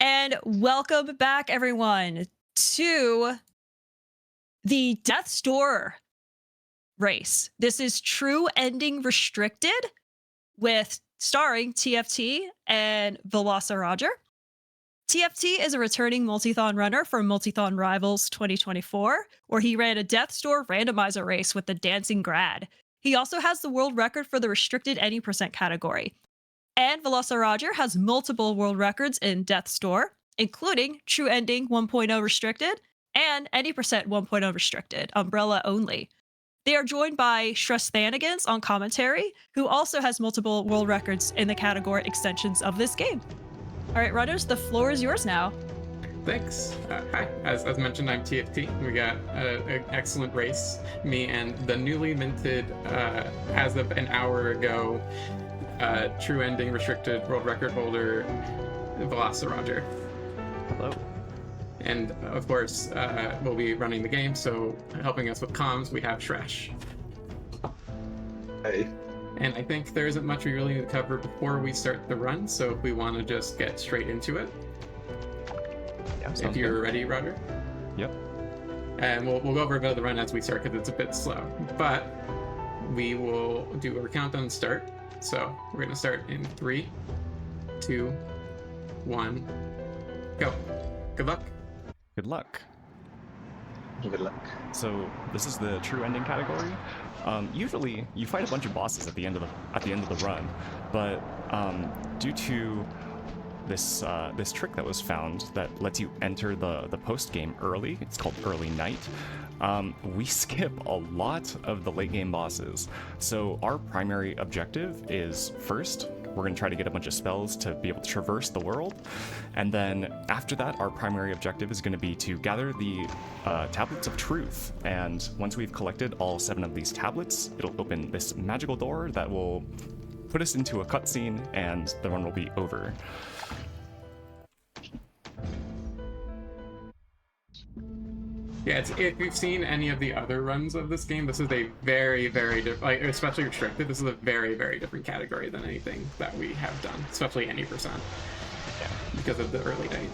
And welcome back, everyone, to the Death's Door race. This is True Ending Restricted with starring TFT and velociroger. TFT is a returning Multithon runner for Multithon Rivals 2024, where he ran a Death's Door randomizer race with the Dancing Grad. He also has the world record for the restricted any percent category. And velociroger has multiple world records in Death's Door, including True Ending 1.0 Restricted and Any Percent 1.0 Restricted, Umbrella only. They are joined by Shresthanigans on commentary, who also has multiple world records in the category extensions of this game. All right, runners, the floor is yours now. Thanks. Hi. As mentioned, I'm TFT. We got an excellent race. Me and the newly minted, as of an hour ago, True Ending Restricted world record holder, velociroger. Hello. And of course, we'll be running the game, so helping us with comms, we have Shresh. Hey. And I think there isn't much we really need to cover before we start the run, so if we want to just get straight into it. Yeah, if you're ready, Roger. Yep. And we'll go over a bit of the run as we start because it's a bit slow. But we will do a countdown start. So we're going to start in 3, 2, 1, go. Good luck. Good luck. Good luck. So this is the true ending category. Usually you fight a bunch of bosses at the end of the run, but due to this this trick that was found that lets you enter the post game early, it's called early night. We skip a lot of the late game bosses. So our primary objective is, first, we're going to try to get a bunch of spells to be able to traverse the world. And then after that, our primary objective is going to be to gather the tablets of truth. And once we've collected all 7 of these tablets, it'll open this magical door that will put us into a cutscene and the run will be over. Yeah, if you've seen any of the other runs of this game, this is a very, very different, like, especially restricted, this is a very, very different category than anything that we have done, especially any percent, because of the early night.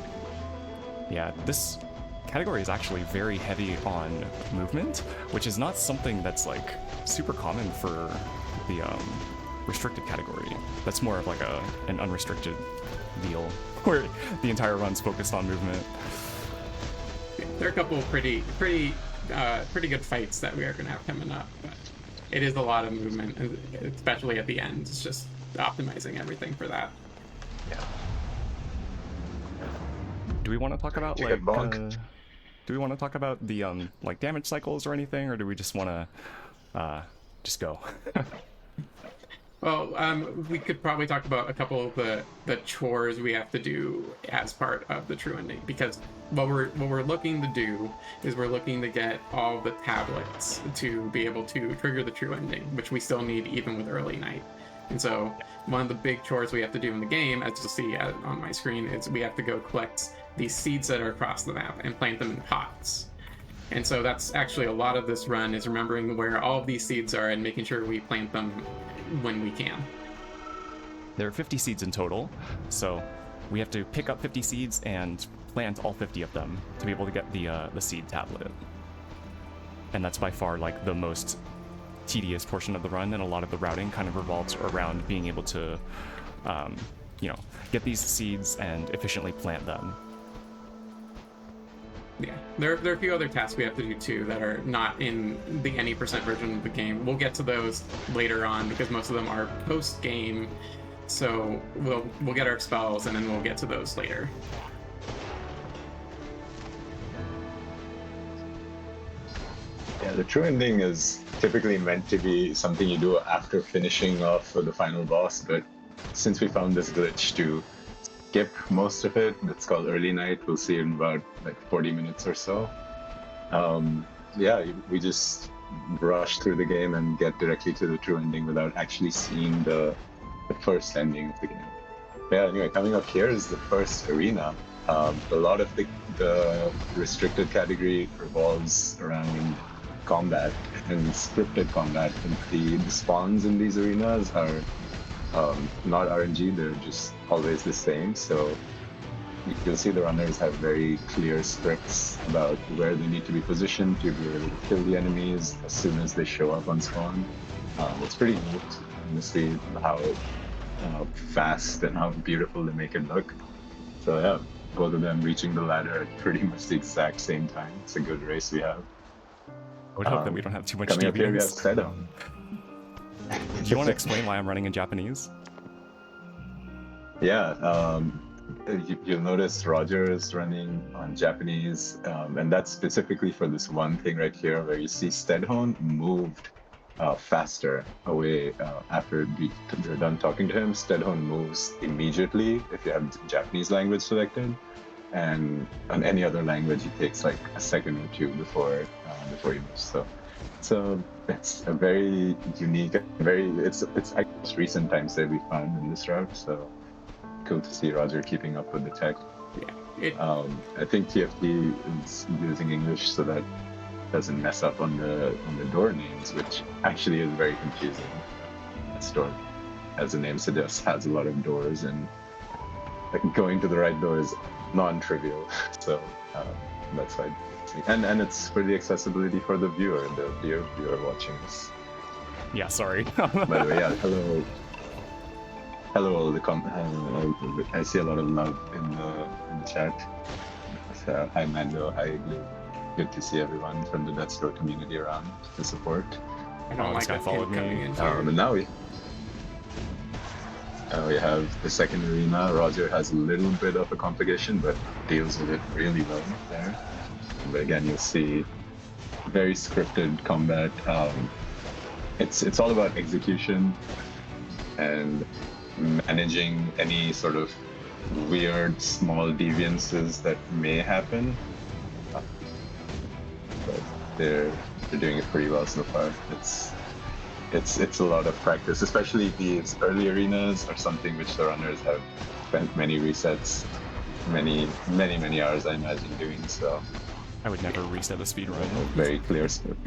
Yeah, this category is actually very heavy on movement, which is not something that's like super common for the restricted category. That's more of like an unrestricted deal, where the entire run's focused on movement. There are a couple of pretty good fights that we are going to have coming up, but it is a lot of movement, especially at the end. It's just optimizing everything for that. Yeah. Do we want to talk about do we want to talk about the like damage cycles or anything, or do we just want to just go? Well, we could probably talk about a couple of the chores we have to do as part of the true ending, because what we're looking to do is we're looking to get all the tablets to be able to trigger the true ending, which we still need even with early night. And so one of the big chores we have to do in the game, as you'll see on my screen, is we have to go collect these seeds that are across the map and plant them in pots. And so that's actually a lot of this run, is remembering where all of these seeds are and making sure we plant them when we can. There are 50 seeds in total, so we have to pick up 50 seeds and plant all 50 of them to be able to get the seed tablet. And that's by far like the most tedious portion of the run, and a lot of the routing kind of revolves around being able to get these seeds and efficiently plant them. Yeah, there are a few other tasks we have to do too that are not in the any percent version of the game. We'll get to those later on because most of them are post game, so we'll get our spells and then we'll get to those later. Yeah, the true ending is typically meant to be something you do after finishing off the final boss, but since we found this glitch to skip most of it, it's called early night. We'll see in about like 40 minutes or so. Yeah, we just rush through the game and get directly to the true ending without actually seeing the first ending of the game. Yeah, anyway, coming up here is the first arena. A lot of the restricted category revolves around combat and scripted combat, and the spawns in these arenas are not RNG, they're just always the same. So you'll see the runners have very clear scripts about where they need to be positioned to be able to kill the enemies as soon as they show up on spawn. It's pretty neat, honestly, how fast and how beautiful they make it look. So yeah, both of them reaching the ladder at pretty much the exact same time. It's a good race we have. I would hope that we don't have too much Coming up here, we have deviance. Sedum. Do you want to explain why I'm running in Japanese? Yeah, you'll notice Roger is running on Japanese, and that's specifically for this one thing right here where you see Stedhone moved faster away after you're done talking to him. Stedhone moves immediately if you have Japanese language selected, and on any other language it takes like a second or two before you move. So it's a very unique, it's I guess recent times that we found in this route. So cool to see Roger keeping up with the tech. Yeah. I think TFT is using English so that doesn't mess up on the door names, which actually is very confusing. This door, as the name suggests, has a lot of doors, and like, going to the right door is non-trivial. So that's why. And it's for the accessibility for the viewer, the viewer watching this. Yeah, sorry. By the way, yeah, hello, all the I see a lot of love in the chat. So, hi Mando, hi Igloo. Good to see everyone from the Death Store community around to support. I don't this guy that followed kid coming me. in here. And now we have the second arena. Roger has a little bit of a complication, but deals with it really well there. But again, you'll see very scripted combat. It's all about execution and managing any sort of weird small deviances that may happen. But they're doing it pretty well so far. It's a lot of practice, especially these early arenas are something which the runners have spent many resets, many hours I imagine doing. So I would never reset a speed run. very clear script.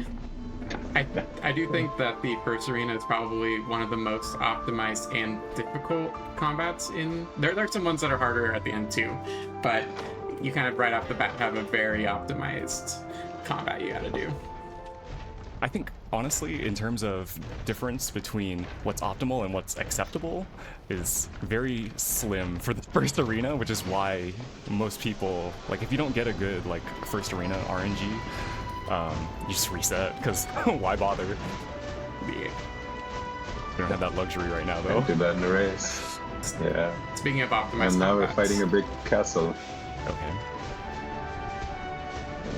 I do think that the first arena is probably one of the most optimized and difficult combats in there are some ones that are harder at the end too, but you kind of right off the bat have a very optimized combat you gotta do. I think, honestly, in terms of difference between what's optimal and what's acceptable is very slim for the first arena, which is why most people, like, if you don't get a good, like, first arena RNG, you just reset, because why bother? Yeah. We don't have that luxury right now, though. Don't do that in the race. Yeah. Speaking of optimized And now we're combats, fighting a big castle. Okay.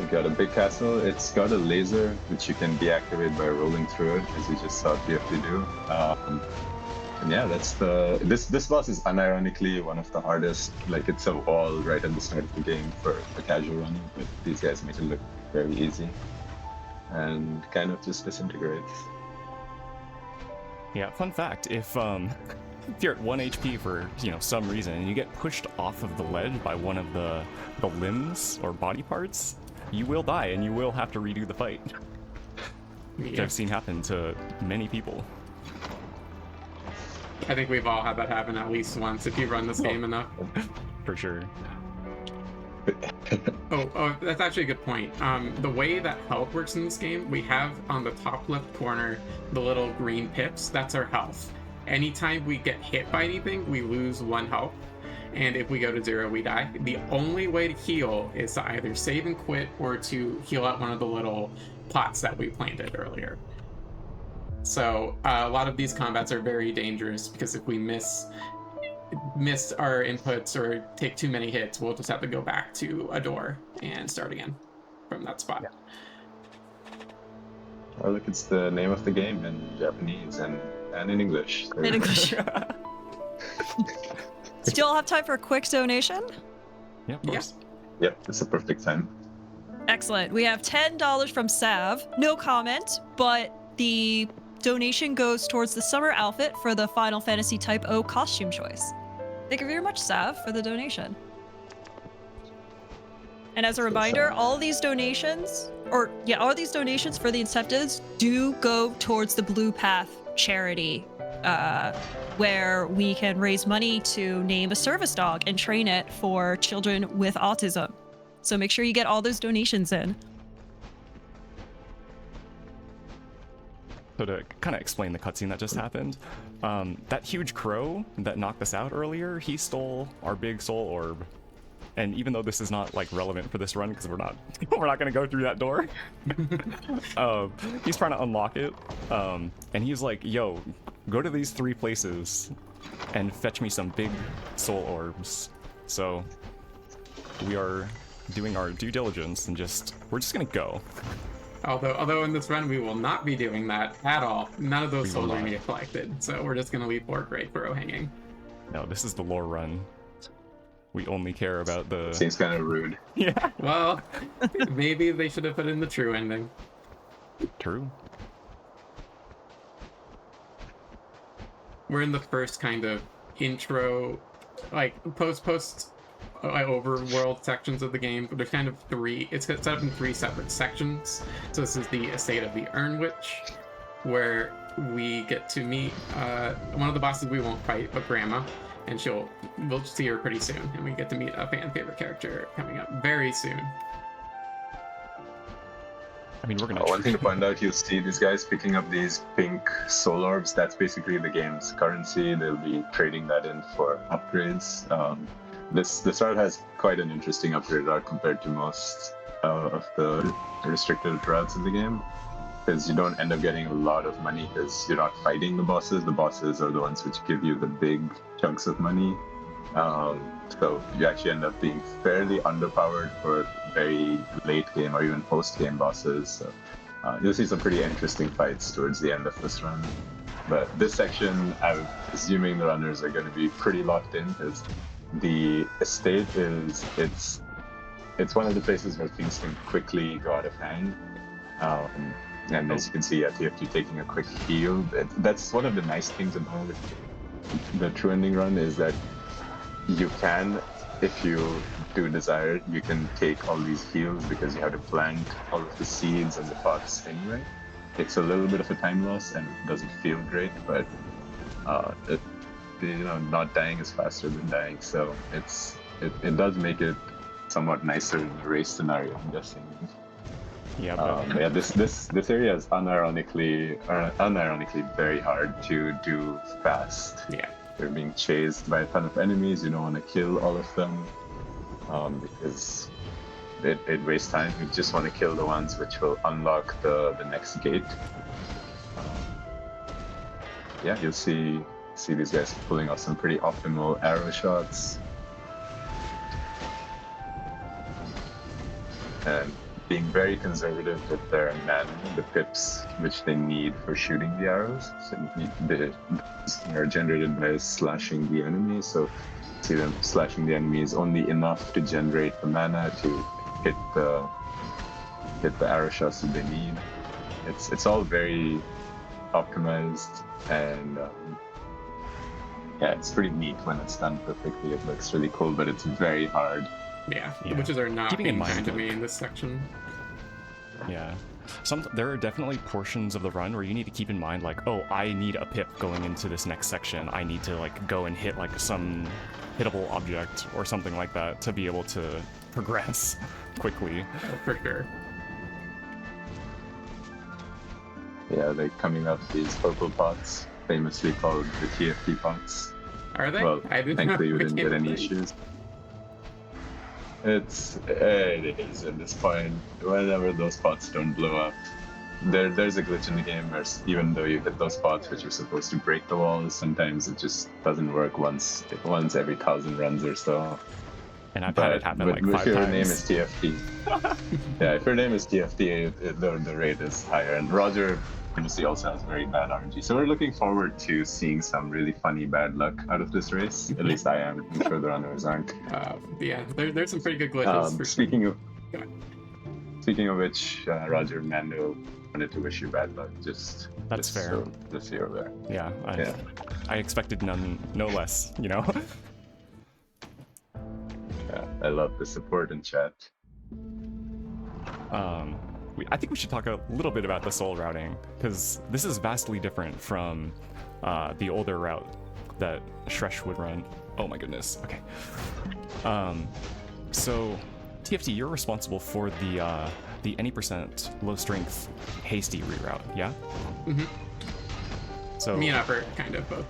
We got a big castle. It's got a laser which you can deactivate by rolling through it, as you just saw TFT do. And yeah, that's this boss is unironically one of the hardest. Like, it's a wall right at the start of the game for casual running, but these guys make it look very easy and kind of just disintegrates. Yeah, fun fact, if you're at 1 HP for, some reason, and you get pushed off of the ledge by one of the limbs or body parts, you will die and you will have to redo the fight. Which I've seen happen to many people. I think we've all had that happen at least once if you run this game enough. For sure. Oh, that's actually a good point. The way that health works in this game, we have on the top left corner the little green pips. That's our health. Anytime we get hit by anything, we lose 1 health. And if we go to 0, we die. The only way to heal is to either save and quit or to heal out one of the little pots that we planted earlier. So a lot of these combats are very dangerous because if we miss our inputs or take too many hits, we'll just have to go back to a door and start again from that spot. Yeah. Oh, look, it's the name of the game in Japanese and in English. So In English. Still have time for a quick donation? Yeah, of course. Yep, it's a perfect time. Excellent. We have $10 from Sav. No comment, but the donation goes towards the summer outfit for the Final Fantasy Type O costume choice. Thank you very much, Sav, for the donation. And as a reminder, all these donations for the incentives do go towards the Blue Path charity where we can raise money to name a service dog and train it for children with autism. So make sure you get all those donations in. So to kind of explain the cutscene that just happened, that huge crow that knocked us out earlier, he stole our big soul orb. And even though this is not like relevant for this run because we're not gonna go through that door, he's trying to unlock it, and he's like, "Yo, go to these 3 places and fetch me some big soul orbs." So we are doing our due diligence and we're just gonna go. Although in this run we will not be doing that at all. None of those We will souls are not. gonna get collected. So we're just gonna leave poor Great Crow hanging. No, this is the lore run. We only care about the. Seems kind of rude. Yeah. Well, maybe they should have put in the true ending. True. We're in the first kind of intro, like post overworld sections of the game. There's kind of 3. It's set up in 3 separate sections. So this is the estate of the Urn Witch, where we get to meet one of the bosses we won't fight, but Grandma, and we'll see her pretty soon, and we get to meet a fan favorite character coming up very soon. I mean, we're gonna. One thing to point out, you'll see these guys picking up these pink soul orbs. That's basically the game's currency. They'll be trading that in for upgrades. This route has quite an interesting upgrade route compared to most of the restricted routes in the game, because you don't end up getting a lot of money because you're not fighting the bosses. The bosses are the ones which give you the big chunks of money. So you actually end up being fairly underpowered for very late game or even post game bosses. So you'll see some pretty interesting fights towards the end of this run. But this section, I'm assuming the runners are going to be pretty locked in, because the estate it's one of the places where things can quickly go out of hand. And as you can see, TFT taking a quick heal. That's one of the nice things about the true ending run, is that you can, if you do desire, you can take all these heals because you have to plant all of the seeds and the pots anyway. It's a little bit of a time loss and it doesn't feel great, but not dying is faster than dying, so it does make it somewhat nicer in the race scenario, I'm guessing. Yeah, but Yeah, this area is unironically very hard to do fast. Yeah. You're being chased by a ton of enemies. You don't want to kill all of them because it wastes time. You just want to kill the ones which will unlock the next gate. Yeah, you'll see these guys pulling off some pretty optimal arrow shots. And being very conservative with their mana, the pips which they need for shooting the arrows. So they are generated by slashing the enemy. So see them slashing the enemy is only enough to generate the mana to hit the arrow shots that they need. It's all very optimized, and yeah, it's pretty neat when it's done perfectly. It looks really cool, but it's very hard. Yeah, Yeah. witches are not Keeping in being mind, kind to me like- in this section. yeah. There are definitely portions of the run where you need to keep in mind, like, oh, I need a pip going into this next section. I need to like go and hit like some hittable object or something like that to be able to progress quickly. Oh, for sure. Yeah, they're coming up these purple pots, famously called the TFT pots. Are they? Well, I didn't thankfully we know didn't which get any game it issues. It is at this point. Whenever those pots don't blow up, there's a glitch in the game where even though you hit those pots which are supposed to break the walls, sometimes it just doesn't work once every 1,000 runs or so. And I've had it happen like 5 if your times. name is TFT, yeah, if your name is TFT, the rate is higher. And Roger famously also has very bad RNG, so we're looking forward to seeing some really funny bad luck out of this race. At least I am. I'm sure the runners aren't. Yeah, there's some pretty good glitches. For Speaking of Go ahead. Speaking of which, Roger Mando wanted to wish you bad luck. Just fair. So, just so you're aware. Yeah, Yeah. I expected no less, you know? Yeah, I love the support in chat. I think we should talk a little bit about the soul routing, because this is vastly different from the older route that Shresh would run. Oh my goodness. Okay. So TFT, you're responsible for the any percent low strength hasty reroute, yeah? Mm-hmm. So Me and Upper kind of both.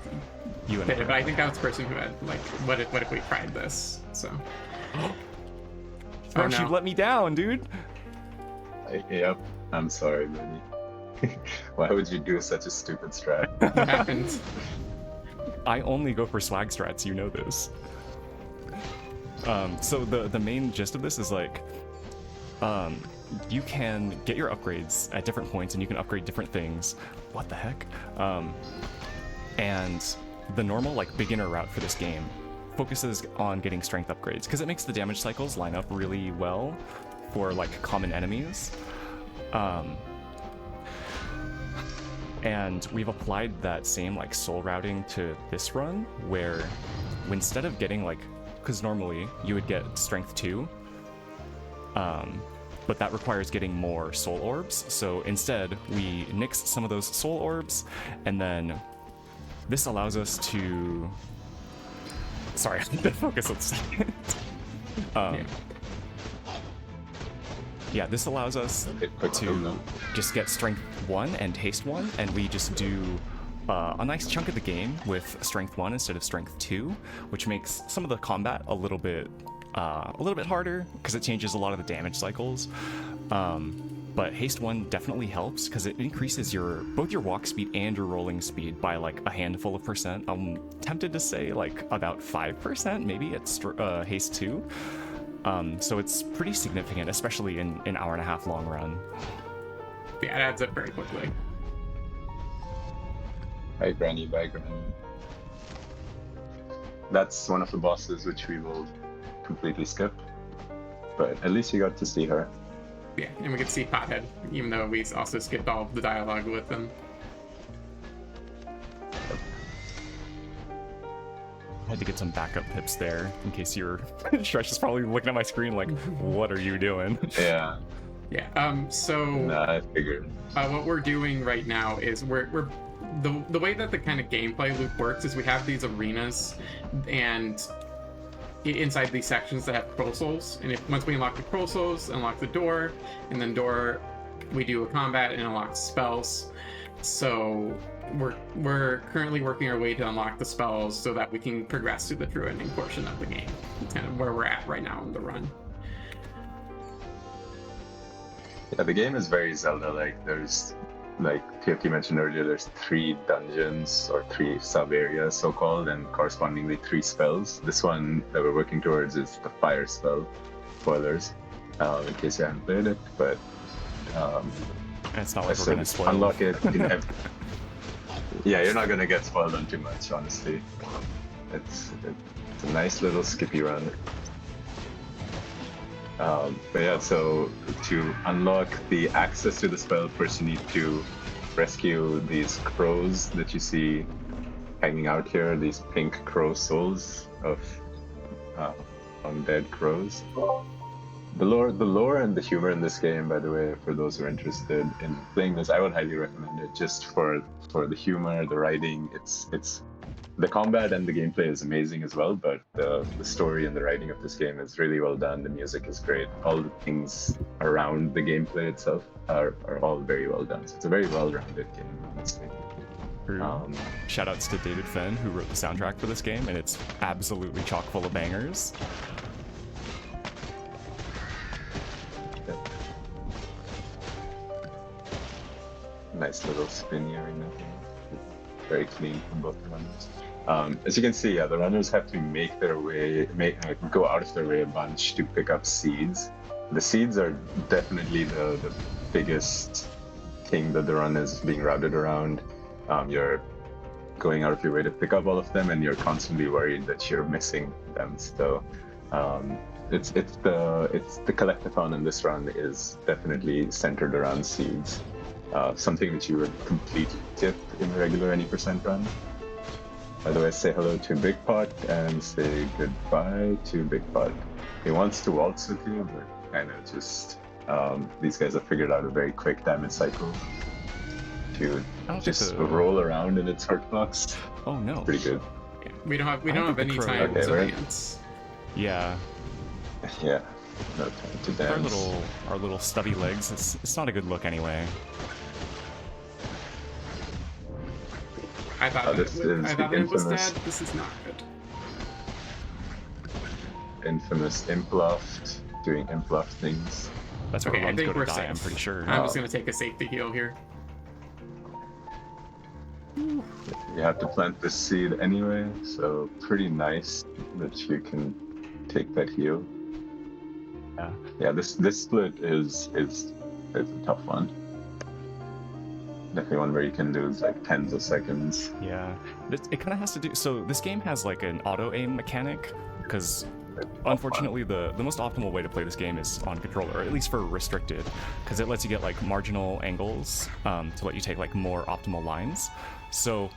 you and But I think that was the person who had like, what if we tried this? So. Shresh, no. you let me down, dude. Yep. I'm sorry, buddy. Why would you do such a stupid strat? What happened? I only go for swag strats, you know this. So the main gist of this is like, you can get your upgrades at different points and you can upgrade different things. What the heck? And the normal like beginner route for this game focuses on getting strength upgrades because it makes the damage cycles line up really well for like common enemies. And we've applied that same like soul routing to this run where instead of getting like, because normally you would get strength 2, but that requires getting more soul orbs. So instead we nix some of those soul orbs, and then this allows us to, sorry, I need to focus on a second. Yeah, this allows us to just get strength 1 and haste 1, and we just do a nice chunk of the game with strength 1 instead of strength 2, which makes some of the combat a little bit harder because it changes a lot of the damage cycles. But haste 1 definitely helps because it increases both your walk speed and your rolling speed by like a handful of percent. I'm tempted to say like about 5%, maybe it's haste 2. So it's pretty significant, especially in an hour and a half long run. Yeah, it adds up very quickly. Bye, Granny. That's one of the bosses which we will completely skip. But at least you got to see her. Yeah, and we could see Pothead, even though we also skipped all of the dialogue with him. I had to get some backup pips there in case you're. Shresh is probably looking at my screen like, what are you doing? Yeah. Yeah. So. Nah, I figured. What we're doing right now is we're the way that the kind of gameplay loop works is we have these arenas, and inside these sections that have pro souls, and once we unlock the pro souls, unlock the door, and then we do a combat and unlock spells. So we're currently working our way to unlock the spells so that we can progress to the true ending portion of the game. It's kind of where we're at right now in the run. Yeah, the game is very Zelda-like. There's, like TFT mentioned earlier, there's 3 dungeons or 3 sub-areas, so-called, and correspondingly 3 spells. This one that we're working towards is the fire spell. Spoilers, in case you haven't played it, but it's not like we're gonna spoil. Unlock it. Yeah, you're not gonna get spoiled on too much, honestly. It's a nice little skippy run. But yeah, so to unlock the access to the spell, first you need to rescue these crows that you see hanging out here, these pink crow souls of undead crows. The lore and the humor in this game, by the way, for those who are interested in playing this, I would highly recommend it just for the humor, the writing. It's the combat and the gameplay is amazing as well, but the story and the writing of this game is really well done. The music is great. All the things around the gameplay itself are all very well done. So it's a very well-rounded game, honestly. Shoutouts to David Fenn, who wrote the soundtrack for this game, and it's absolutely chock full of bangers. Nice little spinny arena. Very clean from both runners. As you can see, the runners have to go out of their way a bunch to pick up seeds. The seeds are definitely the biggest thing that the run is being routed around. You're going out of your way to pick up all of them, and you're constantly worried that you're missing them. So it's the collectathon in this run is definitely centered around seeds. Something that you would completely skip in a regular any percent run. By the way, say hello to Big Pot and say goodbye to Big Pot. He wants to waltz with you, but kind of just these guys have figured out a very quick damage cycle to just roll around in its hurt box. Oh no! Pretty good. Yeah, we don't I don't have think any the crow- time Okay, to right. dance. Yeah, Yeah, no time to with our dance. little stubby legs, it's not a good look anyway. I thought Oh, that this is I the thought that it was infamous- dead. This is not good. Infamous Imploft, doing Imploft things. That's where Okay, I runs think go to we're die, safe. I'm pretty sure. I'm just gonna take a safety heal here. You have to plant the seed anyway, so pretty nice that you can take that heal. Yeah. Yeah, this split is a tough one. Definitely one where you can lose like tens of seconds. Yeah, it kind of has to do. So this game has like an auto aim mechanic, because unfortunately the most optimal way to play this game is on controller, or at least for restricted, because it lets you get like marginal angles to let you take like more optimal lines. So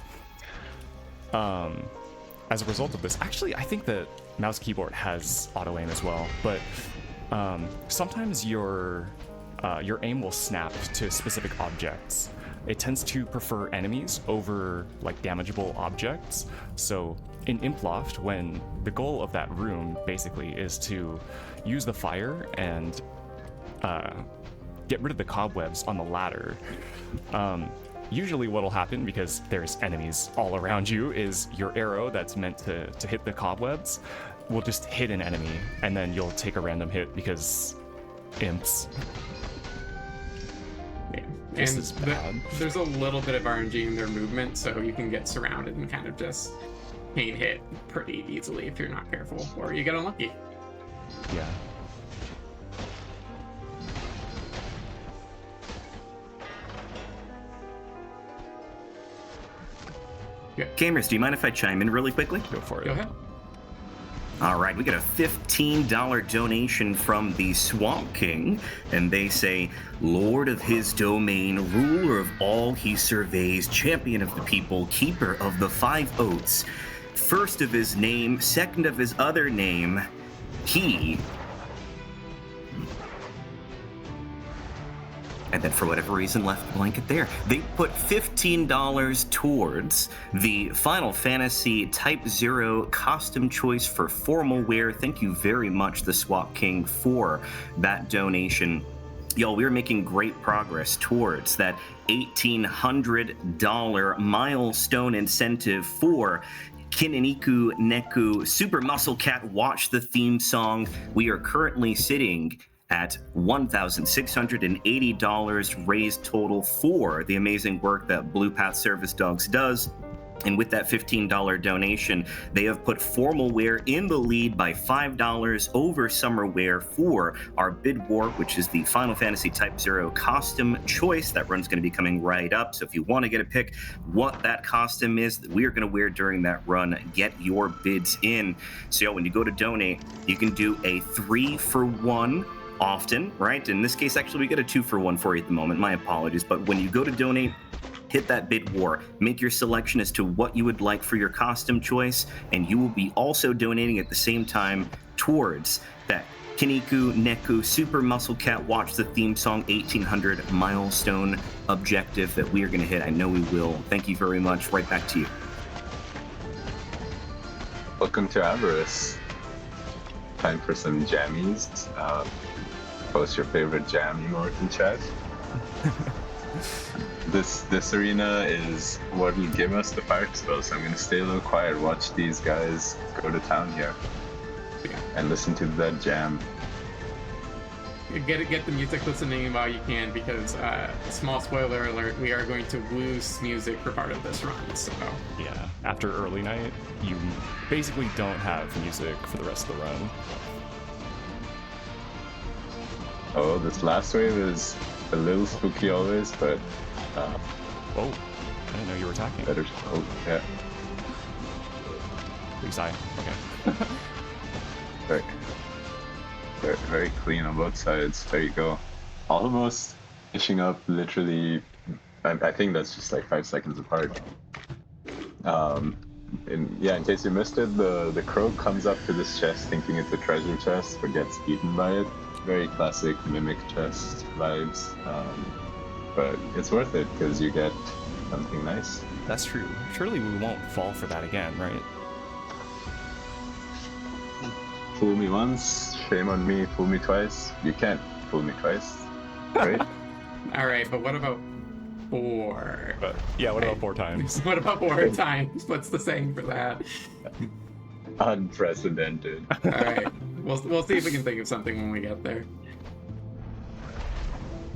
as a result of this, actually I think that mouse keyboard has auto aim as well, but sometimes your aim will snap to specific objects. It tends to prefer enemies over like damageable objects. So in Imploft, when the goal of that room basically is to use the fire and get rid of the cobwebs on the ladder, usually what'll happen, because there's enemies all around you, is your arrow that's meant to hit the cobwebs will just hit an enemy, and then you'll take a random hit because imps. Yeah. This And is bad. there's a little bit of RNG in their movement, so you can get surrounded and kind of just pain hit pretty easily if you're not careful, or you get unlucky. Yeah. Gamers, do you mind if I chime in really quickly? Go for it. Go ahead. All right, we got a $15 donation from the Swamp King, and they say, Lord of his domain, ruler of all he surveys, champion of the people, keeper of the five oats, first of his name, second of his other name, he... And then for whatever reason left blanket there. They put $15 towards the Final Fantasy Type 0 costume choice for formal wear. Thank you very much, the Swap King, for that donation. Y'all, we're making great progress towards that $1,800 milestone incentive for Kineniku Neku Super Muscle Cat Watch the Theme Song. We are currently sitting at $1,680 raised total for the amazing work that Blue Path Service Dogs does. And with that $15 donation, they have put formal wear in the lead by $5 over summer wear for our bid war, which is the Final Fantasy Type 0 costume choice. That run's going to be coming right up. So if you want to get a pick what that costume is that we are going to wear during that run, get your bids in. So when you go to donate, you can do a 3-for-1 often, right? In this case, actually, we get a 2-for-1 for you at the moment. My apologies. But when you go to donate, hit that bid war, make your selection as to what you would like for your costume choice, and you will be also donating at the same time towards that Kineniku Neku Super Muscle Cat Watch the Theme Song 1800 milestone objective that we are going to hit. I know we will. Thank you very much. Right back to you. Welcome to Avarice. Time for some jammies. Post your favorite jam emote in chat. This arena is what will give us the fire spell, so I'm gonna stay a little quiet, watch these guys go to town here, and listen to that jam. Get the music listening while you can, because small spoiler alert, we are going to lose music for part of this run. So Yeah. After early night, you basically don't have music for the rest of the run. Oh, this last wave is a little spooky always, but Oh, I didn't know you were attacking. better. Oh, yeah. Please, okay. Very, very clean on both sides. There you go. Almost finishing up literally, I think that's just like 5 seconds apart. In case you missed it, the crow comes up to this chest thinking it's a treasure chest, but gets eaten by it. Very classic mimic chest vibes. But it's worth it because you get something nice. That's true. Surely we won't fall for that again, right? fool me once, shame on me, fool me twice. You can't fool me twice, right? All right, but what about 4? But yeah, what about 4 times? What about 4 times? What's the saying for that? Unprecedented. All right, we'll see if we can think of something when we get there.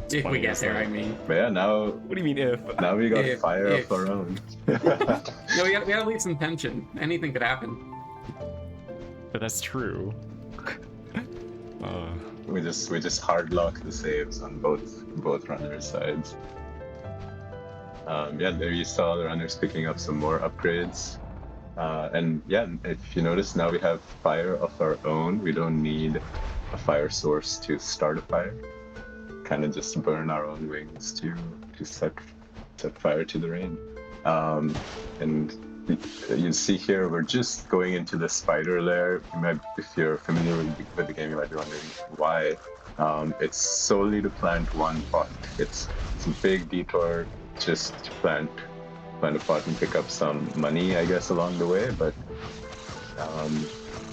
If we funny, get isn't there, it? I mean. But yeah, now What do you mean if? now we got If- fire if. of our own. No, we gotta leave some tension. Anything could happen. But that's true. we just hard lock the saves on both runners' sides. Yeah, there you saw the runners picking up some more upgrades. And yeah, if you notice, now we have fire of our own. We don't need a fire source to start a fire. Kind of just burn our own wings to set fire to the rain. And you see here, we're just going into the spider lair. If you're familiar with the game, you might be wondering why. It's solely to plant one pot. It's a big detour just to plant a pot and pick up some money, I guess, along the way. But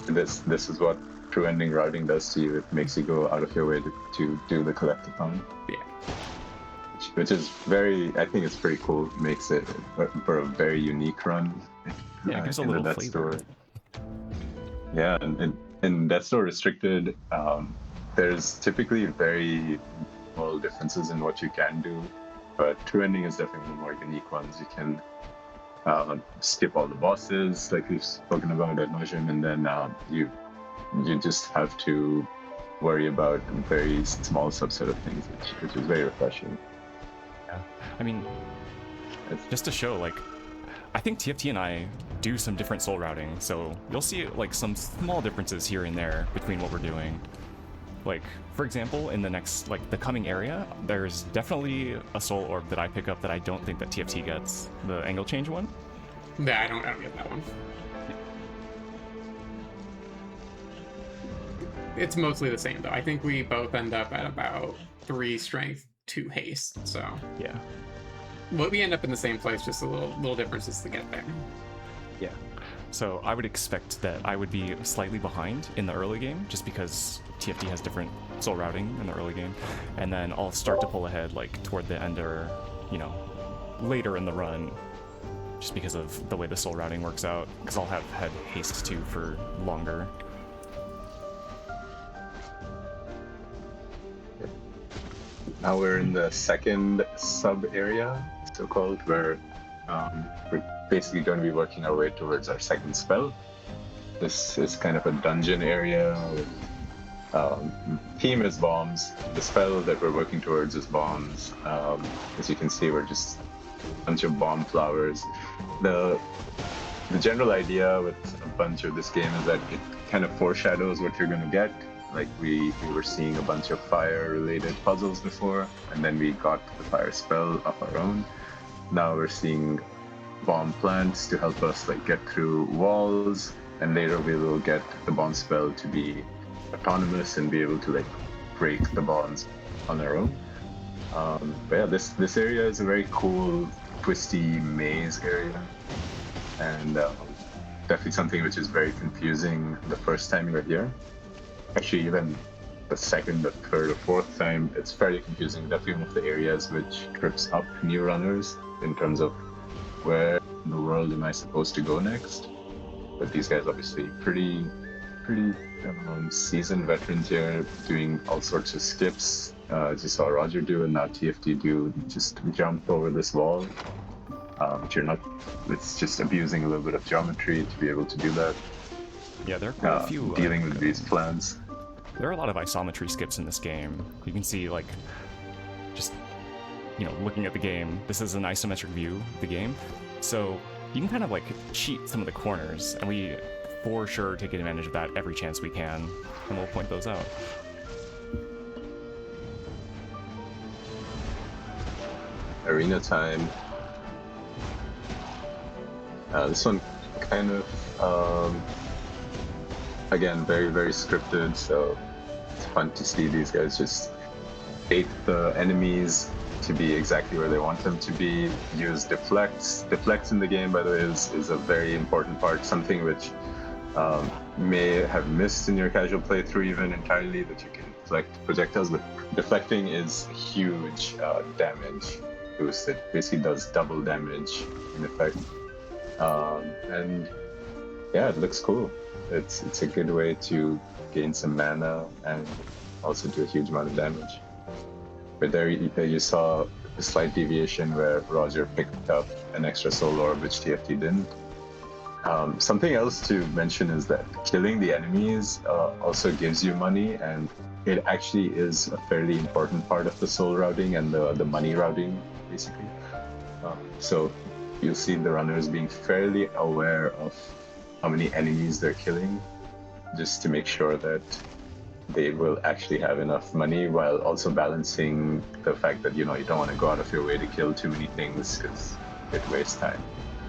this is what true ending routing does to you. It makes you go out of your way to do the collectathon. Yeah. Which is I think it's pretty cool. It makes it for a very unique run. Yeah, it gives a in the little Death flavor. Store. Yeah, and in Death Store Restricted, there's typically very small differences in what you can do, but True Ending is definitely one of the more unique ones. You can skip all the bosses, like we've spoken about ad nauseum, and then you just have to worry about a very small subset of things, which is very refreshing. I mean, just to show, like, I think TFT and I do some different soul routing, so you'll see like some small differences here and there between what we're doing. Like, for example, in the coming area, there's definitely a soul orb that I pick up that I don't think that TFT gets, the angle change one. Yeah, I don't get that one. It's mostly the same though. I think we both end up at about 3 strength, 2 haste. So Yeah. we end up in the same place, just a little differences to get there. Yeah. So I would expect that I would be slightly behind in the early game, just because TFT has different soul routing in the early game, and then I'll start to pull ahead like toward the end or, later in the run, just because of the way the soul routing works out, because I'll have had haste 2 for longer. Now we're in the second sub area, so-called, where we're basically going to be working our way towards our second spell. This is kind of a dungeon area. Theme is bombs. The spell that we're working towards is bombs. As you can see, we're just a bunch of bomb flowers. The general idea with a bunch of this game is that it kind of foreshadows what you're going to get. Like we were seeing a bunch of fire-related puzzles before, and then we got the fire spell of our own. Now we're seeing bomb plants to help us like get through walls, and later we will get the bomb spell to be autonomous and be able to like break the bombs on our own. But yeah, this area is a very cool, twisty maze area, and definitely something which is very confusing the first time you're here. Actually, even the second, the third, or fourth time, it's fairly confusing. Definitely one of the areas which trips up new runners in terms of where in the world am I supposed to go next. But these guys obviously pretty seasoned veterans here, doing all sorts of skips. As you saw Roger do, and now TFT do, just jump over this wall. But you're not. It's just abusing a little bit of geometry to be able to do that. Yeah, there are quite a few. Dealing with these plants. There are a lot of isometry skips in this game. You can see, like, just, looking at the game, this is an isometric view of the game. So you can kind of, like, cheat some of the corners, and we, for sure, take advantage of that every chance we can, and we'll point those out. Arena time. This one kind of, again, very, very scripted, so it's fun to see these guys just bait the enemies to be exactly where they want them to be. Use deflects. Deflects in the game, by the way, is a very important part, something which may have missed in your casual playthrough even entirely, that you can deflect projectiles, but deflecting is huge damage boost. It basically does double damage in effect. And yeah, it looks cool. It's a good way to gain some mana and also do a huge amount of damage. But there you saw a slight deviation where Roger picked up an extra soul orb, which TFT didn't. Something else to mention is that killing the enemies also gives you money, and it actually is a fairly important part of the soul routing and the money routing, basically. So you'll see the runners being fairly aware of how many enemies they're killing, just to make sure that they will actually have enough money, while also balancing the fact that, you know, you don't want to go out of your way to kill too many things because it wastes time.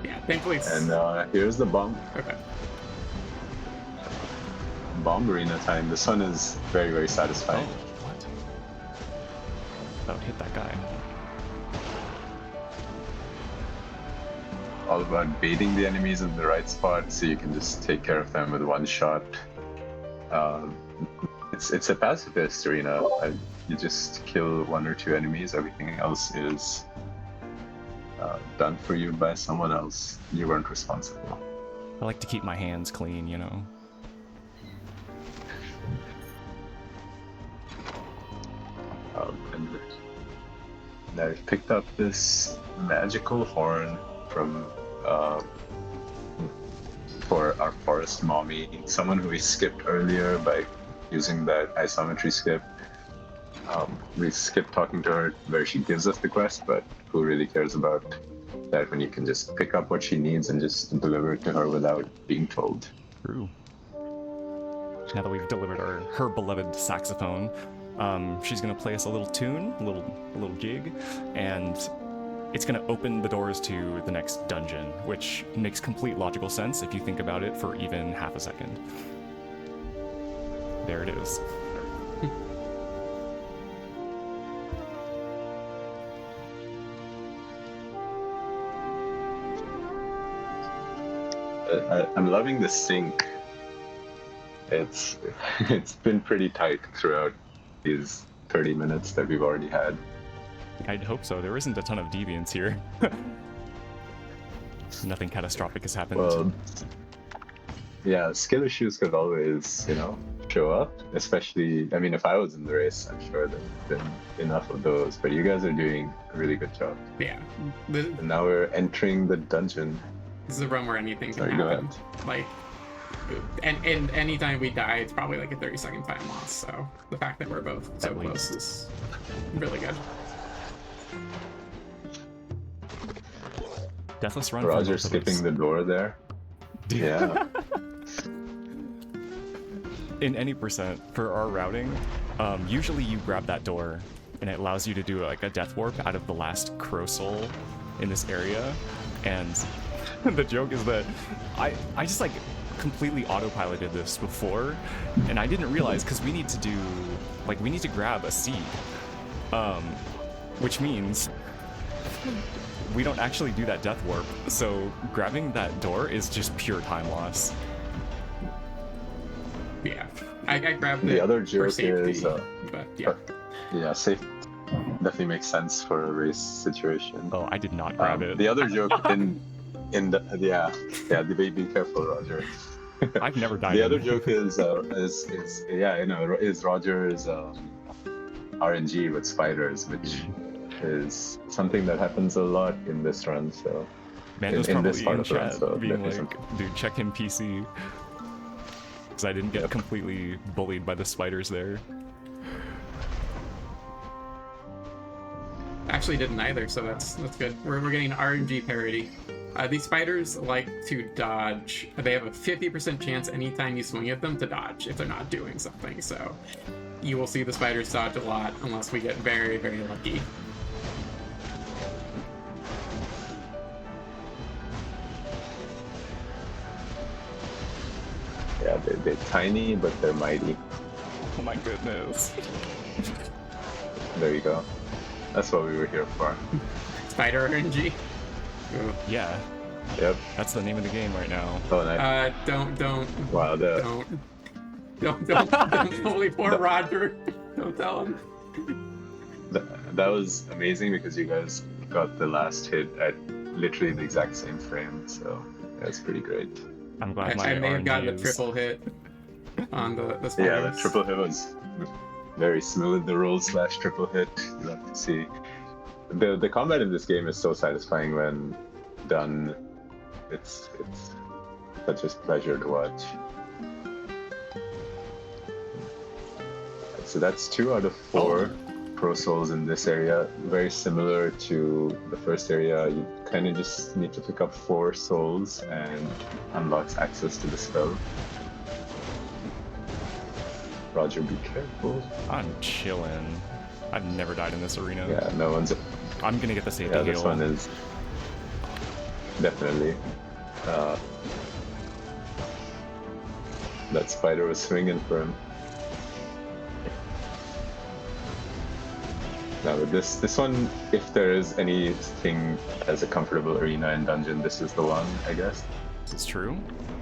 Yeah, thankfully it's... And here's the bomb. Okay. Bomb arena time. This one is very, very satisfying. Oh, what? That would hit that guy. All about baiting the enemies in the right spot so you can just take care of them with one shot. It's a pacifist arena. You just kill one or two enemies. Everything else is done for you by someone else. You weren't responsible. I like to keep my hands clean, you know. And I've picked up this magical horn from for our forest mommy, someone who we skipped earlier by using that isometry skip. We skipped talking to her where she gives us the quest, but who really cares about that when you can just pick up what she needs and just deliver it to her without being told. True. Now that we've delivered her beloved saxophone, she's gonna play us a little tune, a little jig, and it's gonna open the doors to the next dungeon, which makes complete logical sense if you think about it for even half a second. There it is. I'm loving the sync. It's been pretty tight throughout these 30 minutes that we've already had. I'd hope so. There isn't a ton of deviance here. Nothing catastrophic has happened. Well, yeah, skill issues could always, show up. Especially, I mean, if I was in the race, I'm sure there'd been enough of those. But you guys are doing a really good job. Yeah. And now we're entering the dungeon. This is a run where anything can Sorry, go happen. ahead. Like, and anytime we die, it's probably like a 30-second time loss. So the fact that we're both so At close least. is really good. Deathless run. Roger skipping the door there. Yeah. In any percent for our routing, usually you grab that door and it allows you to do like a death warp out of the last crow soul in this area. And the joke is that I just like completely autopiloted this before, and I didn't realize because we need to grab a seed, which means we don't actually do that death warp. So grabbing that door is just pure time loss. Yeah, I grabbed The it other for joke safety, is, but yeah. Yeah, safe. Definitely makes sense for a race situation. Oh, I did not grab it. The other joke in the be careful, Roger. I've never died. The other joke is Roger's RNG with spiders, which is something that happens a lot in this run. So Mando's in probably this part in of the run, chat so being definitely like, dude, check him PC. Because I didn't get completely bullied by the spiders there. Actually didn't either, so that's good. We're getting RNG parity. These spiders like to dodge. They have a 50% chance anytime you swing at them to dodge if they're not doing something. So you will see the spiders dodge a lot unless we get very, very lucky. Yeah, they're tiny, but they're mighty. Oh my goodness. There you go. That's what we were here for. Spider RNG. Ooh. Yeah. Yep. That's the name of the game right now. Oh, nice. Don't. Wow, Don't bully poor Roger. Don't tell him. that was amazing because you guys got the last hit at literally the exact same frame, so that's pretty great. I'm glad my I may have gotten the RNG is- triple hit on the spiders. Yeah, the triple hit was very smooth. The roll / triple hit. You have to see. The combat in this game is so satisfying when done. It's such a pleasure to watch. So that's 2 out of 4 Pro Souls in this area. Very similar to the first area. You kind of just need to pick up 4 souls and unlocks access to the spell. Roger, be careful. I'm chilling. I've never died in this arena. Yeah, no one's. I'm gonna get the safety Yeah, heal. this one is definitely. That spider was swinging for him. Now with this one, if there is anything as a comfortable arena and dungeon, this is the one, I guess. This is true.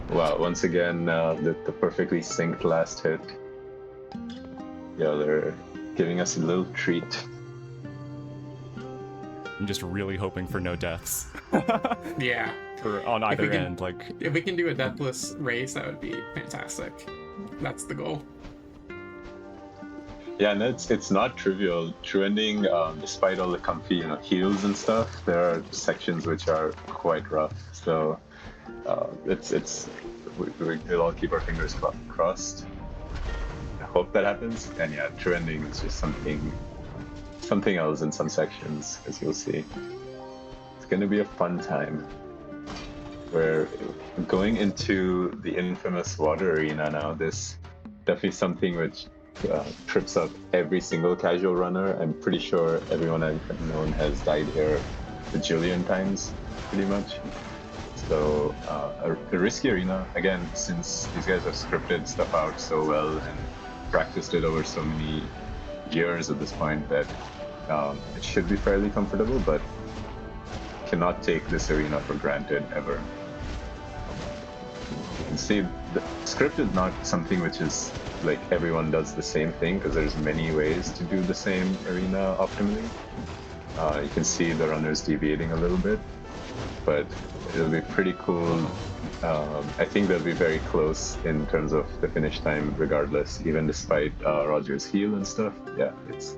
Wow, once again, the perfectly synced last hit. Yeah, they're giving us a little treat. I'm just really hoping for no deaths. Yeah. Or on either we can- end, like If we can do a deathless race, that would be fantastic. That's the goal. Yeah, and it's not trivial. True Ending, despite all the comfy heals and stuff, there are sections which are quite rough. So we'll all keep our fingers crossed. I hope that happens. And yeah, True Ending is just something else in some sections, as you'll see. It's gonna be a fun time. We're going into the infamous water arena now. This definitely something which trips up every single casual runner. I'm pretty sure everyone I've known has died here a bajillion times, pretty much. So a risky arena, again, since these guys have scripted stuff out so well and practiced it over so many years at this point, that it should be fairly comfortable, but cannot take this arena for granted ever. And see, the script is not something which is like everyone does the same thing, because there's many ways to do the same arena optimally. You can see the runners deviating a little bit, but it'll be pretty cool. I think they'll be very close in terms of the finish time regardless, even despite Roger's heal and stuff. Yeah, it's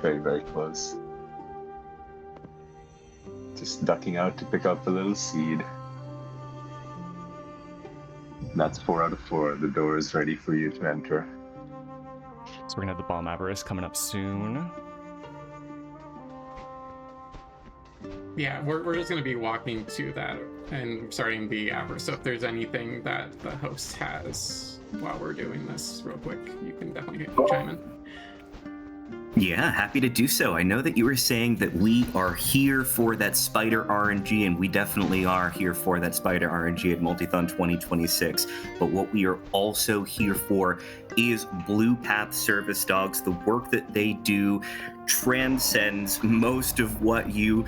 very, very close. Just ducking out to pick up a little seed. That's 4 out of 4. The door is ready for you to enter. so we're gonna have the Bomb Avarice coming up soon. Yeah, we're just going to be walking to that and starting the avarice. So if there's anything that the host has while we're doing this real quick, you can definitely chime in. Yeah, happy to do so. I know that you were saying that we are here for that spider RNG, and we definitely are here for that spider RNG at Multithon 2026. But what we are also here for is Blue Path Service Dogs. The work that they do transcends most of what you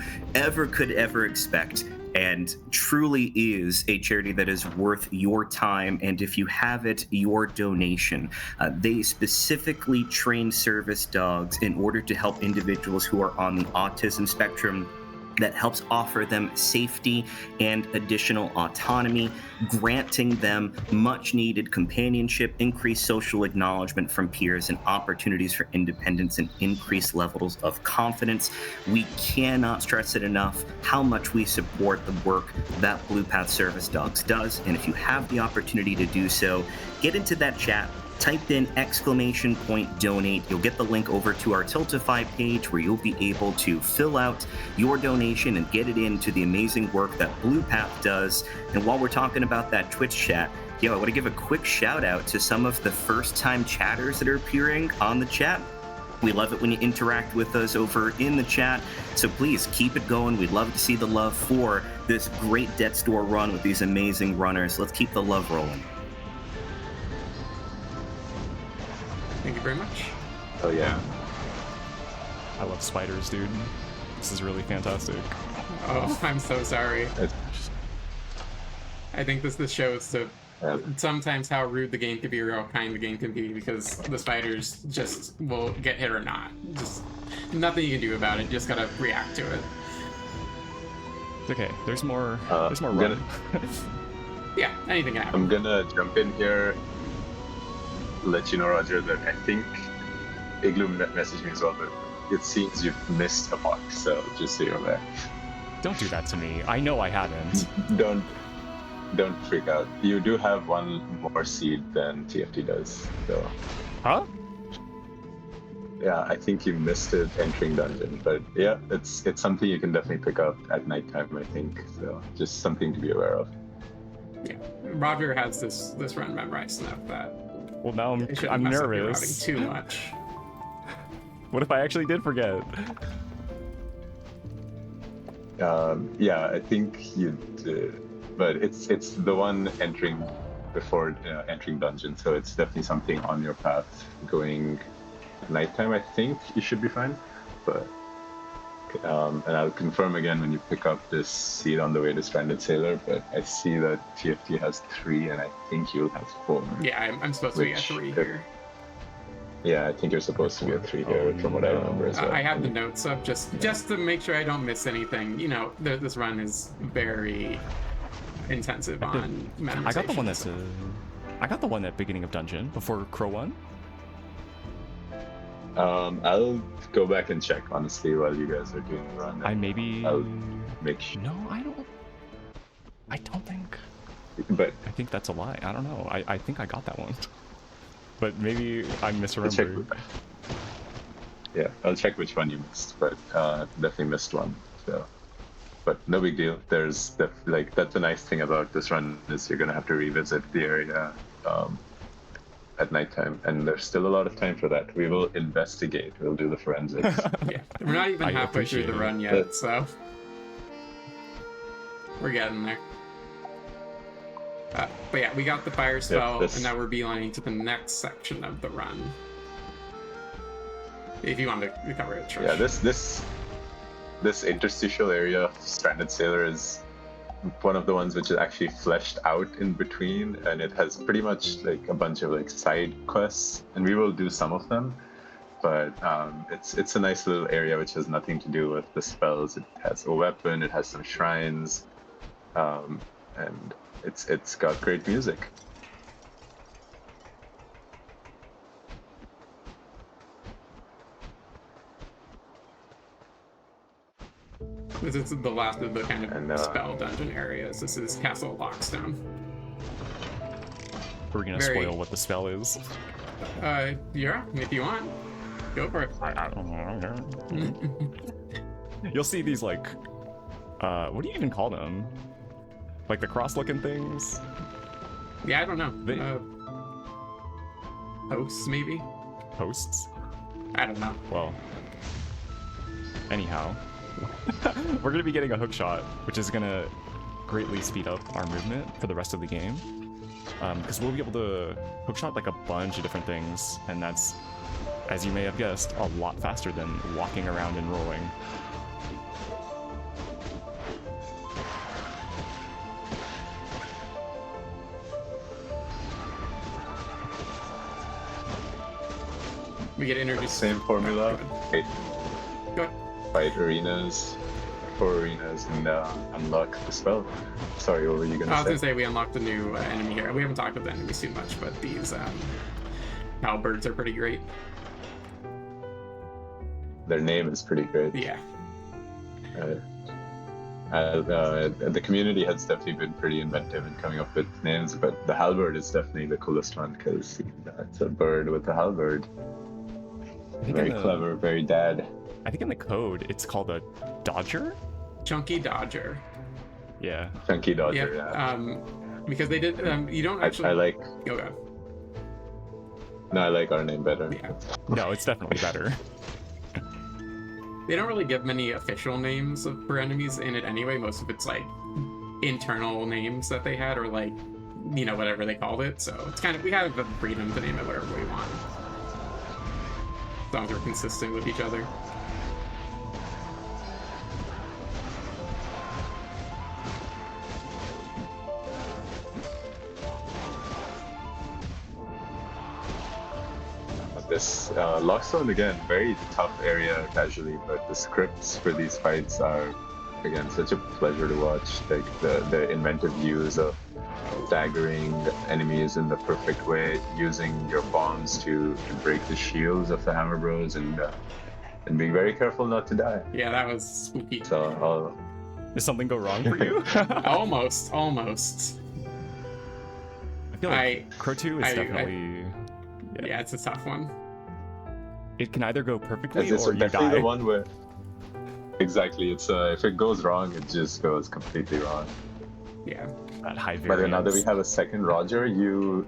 could ever expect, and truly is a charity that is worth your time, and if you have it, your donation. They specifically train service dogs in order to help individuals who are on the autism spectrum. That helps offer them safety and additional autonomy, granting them much needed companionship, increased social acknowledgement from peers, and opportunities for independence and increased levels of confidence. We cannot stress it enough how much we support the work that Blue Path Service Dogs does. And if you have the opportunity to do so, get into that chat. Type in !donate. You'll get the link over to our Tiltify page where you'll be able to fill out your donation and get it into the amazing work that Blue Path does. And while we're talking about that Twitch chat, I want to give a quick shout out to some of the first-time chatters that are appearing on the chat. We love it when you interact with us over in the chat, so please keep it going. We'd love to see the love for this great Death Store run with these amazing runners. Let's keep the love rolling. Thank you very much. Oh yeah. I love spiders, dude. This is really fantastic. Oh, I'm so sorry. It's, I think this shows the yeah. sometimes how rude the game can be or how kind the game can be because the spiders just will get hit or not. Just nothing you can do about it. You just gotta react to it. It's okay. There's more. There's more I'm run. Yeah, anything can happen. I'm gonna jump in here, let you know, Roger, that I think Igloo messaged me as well, but it seems you've missed a pot, so just so you're aware. Don't do that to me. I know I haven't. Don't freak out. You do have one more seed than TFT does, so Huh? yeah, I think you missed it entering dungeon, but yeah, it's something you can definitely pick up at nighttime, I think. So just something to be aware of. Yeah, Roger has this run memorized enough that Well, now it shouldn't I'm mess up your nervous. routing too much. What if I actually did forget? Yeah, I think you did, but it's the one entering before entering dungeon, so it's definitely something on your path going nighttime. I think you should be fine, but and I'll confirm again when you pick up this seed on the way to Stranded Sailor. But I see that TFT has 3, and I think you'll have 4. Yeah, I'm supposed to be at Which, 3 here. Yeah, I think you're supposed to be at 3 here, from what I remember as well. I have the notes up just to make sure I don't miss anything. You know, this run is very intensive on memorization. I got the one that's. I got the one at beginning of dungeon before Crow 1. I'll go back and check honestly while you guys are doing the run. I maybe. I'll make sure. No, I don't. I don't think. But I think that's a lie. I don't know. I think I got that one. But maybe I'm I'll check. misremembering. Yeah, I'll check which one you missed, but definitely missed one. So, but no big deal. There's that's the nice thing about this run is you're gonna have to revisit the area at nighttime, and there's still a lot of time for that. We will investigate. We'll do the forensics. Yeah, we're not even I halfway through the appreciate run it. yet, so we're getting there. But yeah, we got the fire spell, this- and now we're beelining to the next section of the run. If you want to cover it, Trish. Yeah, this interstitial area of Stranded Sailor is one of the ones which is actually fleshed out in between, and it has pretty much like a bunch of like side quests, and we will do some of them. But it's a nice little area which has nothing to do with the spells. It has a weapon, it has some shrines, and it's got great music. This is the last of the kind of And, spell dungeon areas. This is Castle Lockstone. We're gonna Very- spoil what the spell is. Yeah, if you want, go for it. I don't know. You'll see these like, what do you even call them? Like the cross-looking things? Yeah, I don't know. They- Hosts, maybe? Posts? I don't know. Well, anyhow, we're gonna be getting a hook shot, which is gonna greatly speed up our movement for the rest of the game. Because we'll be able to hook shot like a bunch of different things, and that's, as you may have guessed, a lot faster than walking around and rolling. We get introduced. Same formula. Go ahead. Fight arenas, 4 arenas, and unlock the spell. Sorry, what were you I was gonna gonna say? say we unlocked a new enemy here. We haven't talked about the enemies too much, but these halberds are pretty great. Their name is pretty great. Yeah. The community has definitely been pretty inventive in coming up with names, but the halberd is definitely the coolest one because it's a bird with a halberd. I think Very in the- clever, very dad. I think in the code it's called a Dodger? Chunky Dodger. Yeah. Chunky Dodger, Yep. yeah. Because they did. You don't actually. I like. Oh god. No, I like our name better. Yeah. No, it's definitely better. They don't really give many official names for enemies in it anyway. Most of it's like internal names that they had, or like, you know, whatever they called it. So it's kind of, we have the freedom to name it whatever we want, as long as we're consistent with each other. this Lockstone again, very tough area casually, but the scripts for these fights are again such a pleasure to watch. Like the inventive use of staggering enemies in the perfect way, using your bombs to break the shields of the Hammer Bros, and being very careful not to die. Yeah, that was spooky. So Did something go wrong for you? Almost. I feel like Crow 2 is definitely... Yeah, it's a tough one. It can either go perfectly it's or you definitely die. the one where exactly it's if it goes wrong, it just goes completely wrong. Yeah. That high variance. But then now that we have a second Roger, you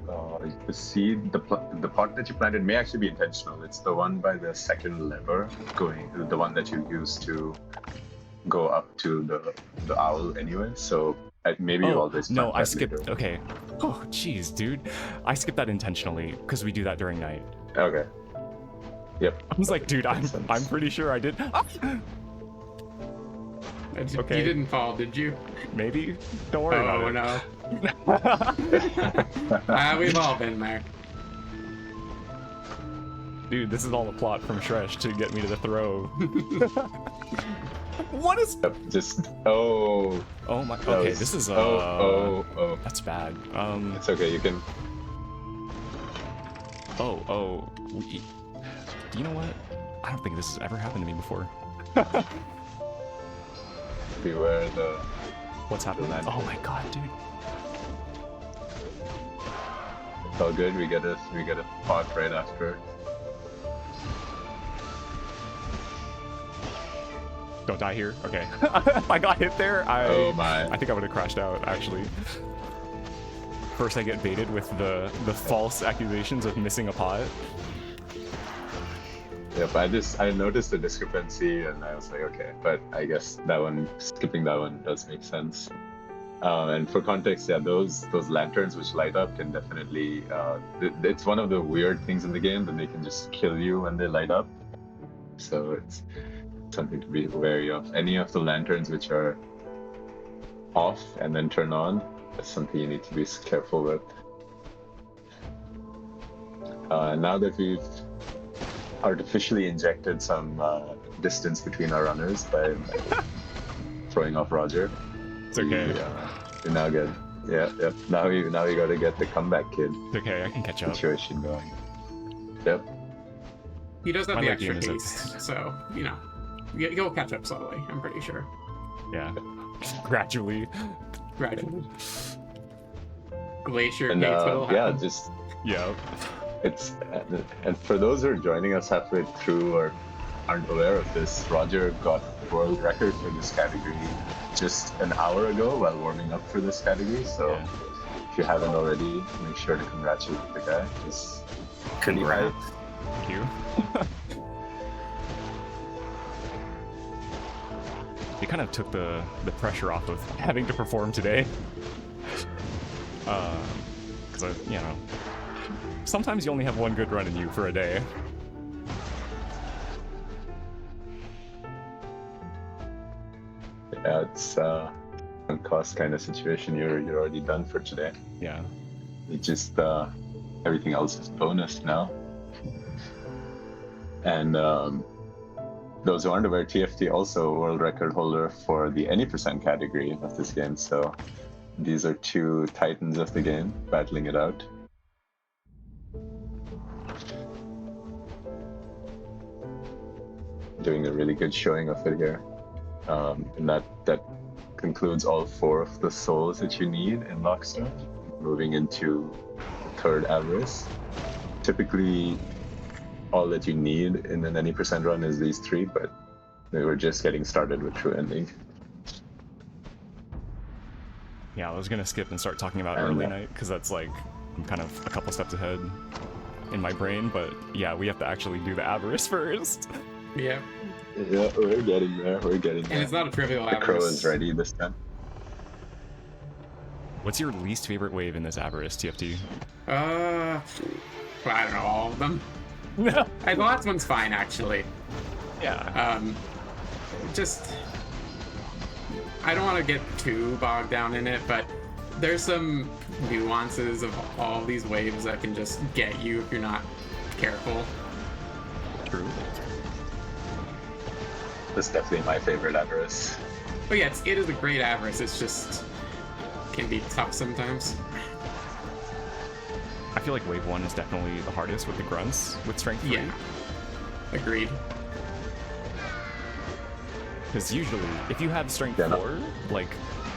see the pot that you planted may actually be intentional. It's the one by the second lever, the one that you use to go up to the owl anyway. So maybe you always no, plant I that skipped. later. Okay. Oh, jeez, dude. I skipped that intentionally because we do that during night. Okay. Yep. I was like, dude, Makes sense. I'm pretty sure I did. Ah! Okay. You didn't fall, did you? Maybe. Don't worry about it. No. We've all been there. Dude, this is all a plot from Shresh to get me to the throw. What is? Yep, just oh my. that Okay, was- this is oh. That's bad. It's okay. You can. You know what? I don't think this has ever happened to me before. Beware the. What's happening? Land. Oh my god, dude. It's all good. We get a pot right after. Don't die here. Okay. If I got hit there, Oh my. I think I would have crashed out, actually. First I get baited with the false accusations of missing a pot. Yep, I noticed the discrepancy and I was like, okay, but I guess skipping that one does make sense. And for context, yeah, those lanterns which light up can definitely, it's one of the weird things in the game that they can just kill you when they light up. So it's something to be wary of. Any of the lanterns which are off and then turn on, that's something you need to be careful with. Now that we've artificially injected some distance between our runners by throwing off Roger. It's okay. We're now good. Yeah. Now we got to get the comeback kid It's okay, I can catch up. situation going. Yep. He does have My the luck game extra is haste, so, you'll catch up slowly, I'm pretty sure. Yeah. Gradually. Gradually. Glacier And haste will yeah, happen. just Yeah. it's and for those who are joining us halfway through or aren't aware of this, Roger got world record for this category just an hour ago while warming up for this category. So Yeah. if you haven't already, make sure to congratulate the guy. He's pretty high. Congrats. Thank you. It kind of took the pressure off of having to perform today. Because sometimes you only have one good run in you for a day. Yeah, it's cost kind of situation. You're already done for today. Yeah. It just everything else is bonus now. And those who aren't aware, TFT also a world record holder for the any percent category of this game. So these are two titans of the game battling it out. Doing a really good showing of it here. And that concludes all 4 of the souls that you need in Lockstone. Moving into third avarice. Typically, all that you need in an any percent run is these 3, but we were just getting started with True Ending. Yeah, I was gonna skip and start talking about And, early night, because that's like, I'm kind of a couple steps ahead in my brain, but yeah, we have to actually do the avarice first. Yeah. Yeah, we're getting there. We're getting there. And it's not a trivial The crow avarice. is ready this time. What's your least favorite wave in this avarice, TFT? Well, I don't know, all of them. The last one's fine, actually. Yeah. Just, I don't want to get too bogged down in it, but there's some nuances of all these waves that can just get you if you're not careful. True. That's definitely my favorite Avarice. But yeah, it is a great Avarice. It's just can be tough sometimes. I feel like wave 1 is definitely the hardest with the grunts with strength 3. Yeah. Agreed. Because usually, if you have strength 4, like,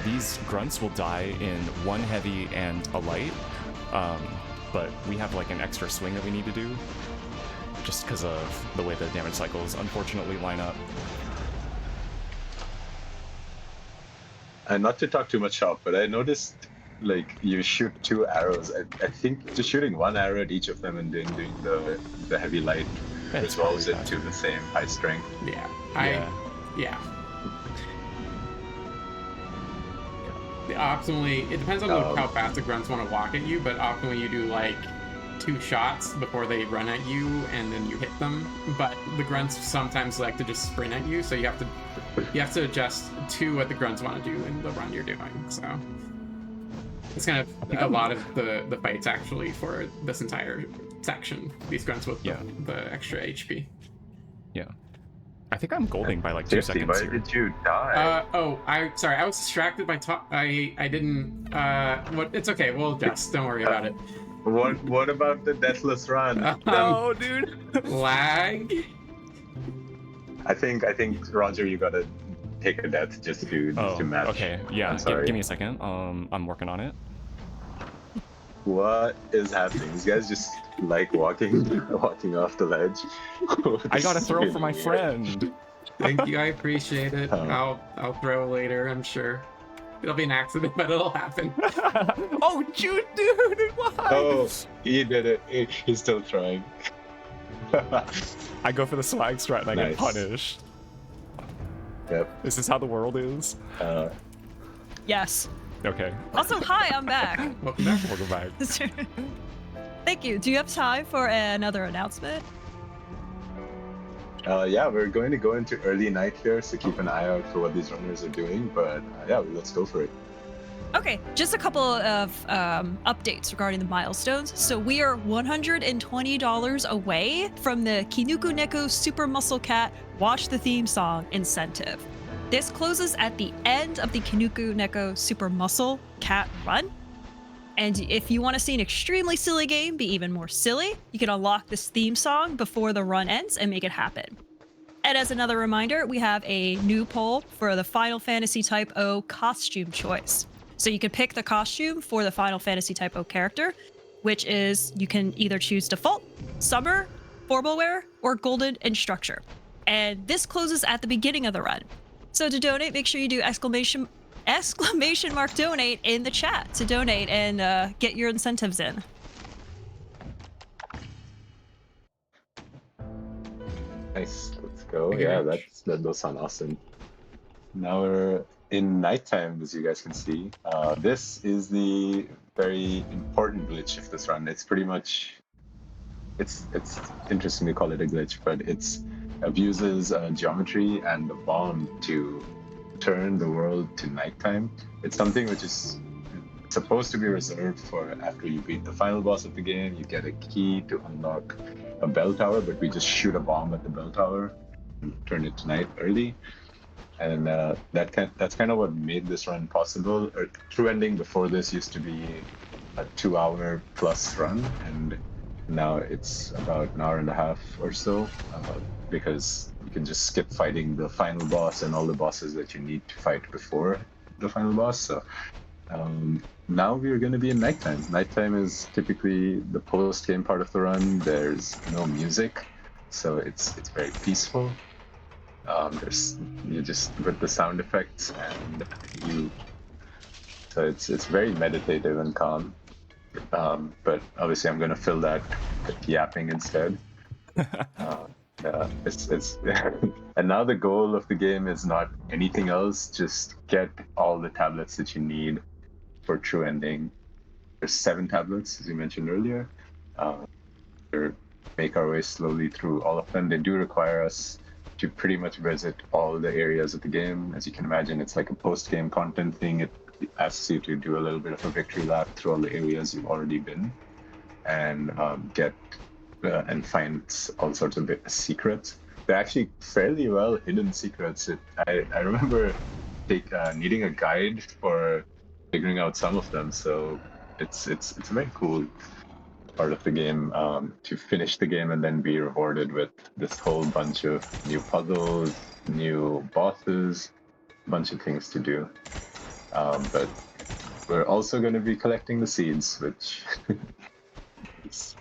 these grunts will die in 1 heavy and a light. But we have like an extra swing that we need to do, just because of the way the damage cycles unfortunately line up. And not to talk too much shop, but I noticed like you shoot 2 arrows. I think just shooting 1 arrow at each of them and then doing the heavy light resolves it to the same high strength. Yeah. Yeah. Optimally, it depends on how fast the grunts want to walk at you, but optimally you do like 2 shots before they run at you, and then you hit them. But the grunts sometimes like to just sprint at you, so you have to adjust to what the grunts want to do in the run you're doing. So it's kind of a lot of the fights actually for this entire section. These grunts with the extra HP. Yeah. I think I'm golding by like 2 seconds why here. did you die? Sorry, I was distracted by I didn't, it's okay, we'll adjust, don't worry about it. What about the deathless run? No, dude. Lag? I think Roger, you gotta take a death just to match. Okay, yeah, give me a second. I'm working on it. What is happening? These guys just like walking off the ledge. I got a throw for my friend. Thank you, I appreciate it. I'll throw later, I'm sure. It'll be an accident, but it'll happen. Oh, dude, why? Oh, he did it. He's still trying. I go for the swag strat and I get punished. Yep. Is this how the world is? Yes. Okay. Also, hi, I'm back. Welcome back. Welcome back. Thank you. Do you have time for another announcement? Yeah, we're going to go into early night here, so keep an eye out for what these runners are doing. But yeah, let's go for it. Okay, just a couple of updates regarding the milestones. So we are $120 away from the Kinuku Neko Super Muscle Cat Watch the Theme Song incentive. This closes at the end of the Kinuku Neko Super Muscle Cat run. And if you want to see an extremely silly game be even more silly, you can unlock this theme song before the run ends and make it happen. And as another reminder, we have a new poll for the Final Fantasy Type O costume choice. So you can pick the costume for the Final Fantasy Type O character, which is you can either choose default, summer, formal wear, or golden instructor. And this closes at the beginning of the run. So to donate, make sure you do exclamation mark donate in the chat to donate and get your incentives in. Nice, let's go. Yeah, that does sound awesome. Now we're in nighttime, as you guys can see. This is the very important glitch of this run. It's pretty much, it's interesting to call it a glitch, but it's abuses geometry and the bomb to turn the world to nighttime. It's something which is supposed to be reserved for after you beat the final boss of the game. You get a key to unlock a bell tower, but we just shoot a bomb at the bell tower and turn it to night early. And that's kind of what made this run possible. True Ending before this used to be a 2-hour plus run, and now it's about an hour and a half or so, because you can just skip fighting the final boss and all the bosses that you need to fight before the final boss. So now we're going to be in nighttime. Nighttime is typically the post-game part of the run. There's no music, so it's very peaceful. You just with the sound effects, and so it's very meditative and calm. But obviously I'm going to fill that with yapping instead. It's and now the goal of the game is not anything else, just get all the tablets that you need for True Ending. There's 7 tablets, as you mentioned earlier. We make our way slowly through all of them. They do require us to pretty much visit all the areas of the game. As you can imagine, it's like a post-game content thing. It asks you to do a little bit of a victory lap through all the areas you've already been, and get and find all sorts of secrets. They're actually fairly well hidden secrets. I remember needing a guide for figuring out some of them. So it's a very cool part of the game to finish the game and then be rewarded with this whole bunch of new puzzles, new bosses, a bunch of things to do. But we're also going to be collecting the seeds, which is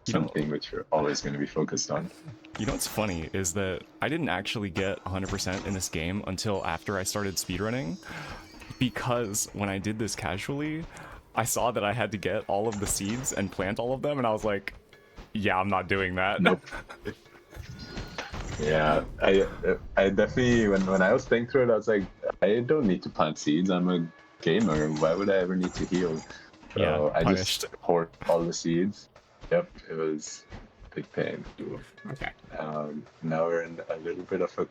something which we're always going to be focused on. You know what's funny is that I didn't actually get 100% in this game until after I started speedrunning, because when I did this casually, I saw that I had to get all of the seeds and plant all of them, and I was like, yeah, I'm not doing that. Nope. Yeah, I definitely, when I was playing through it, I was like, I don't need to plant seeds. I'm a gamer. Why would I ever need to heal? So Yeah, I punished. just poured all the seeds. Yep, it was a big pain. Okay. Now we're in a little bit of a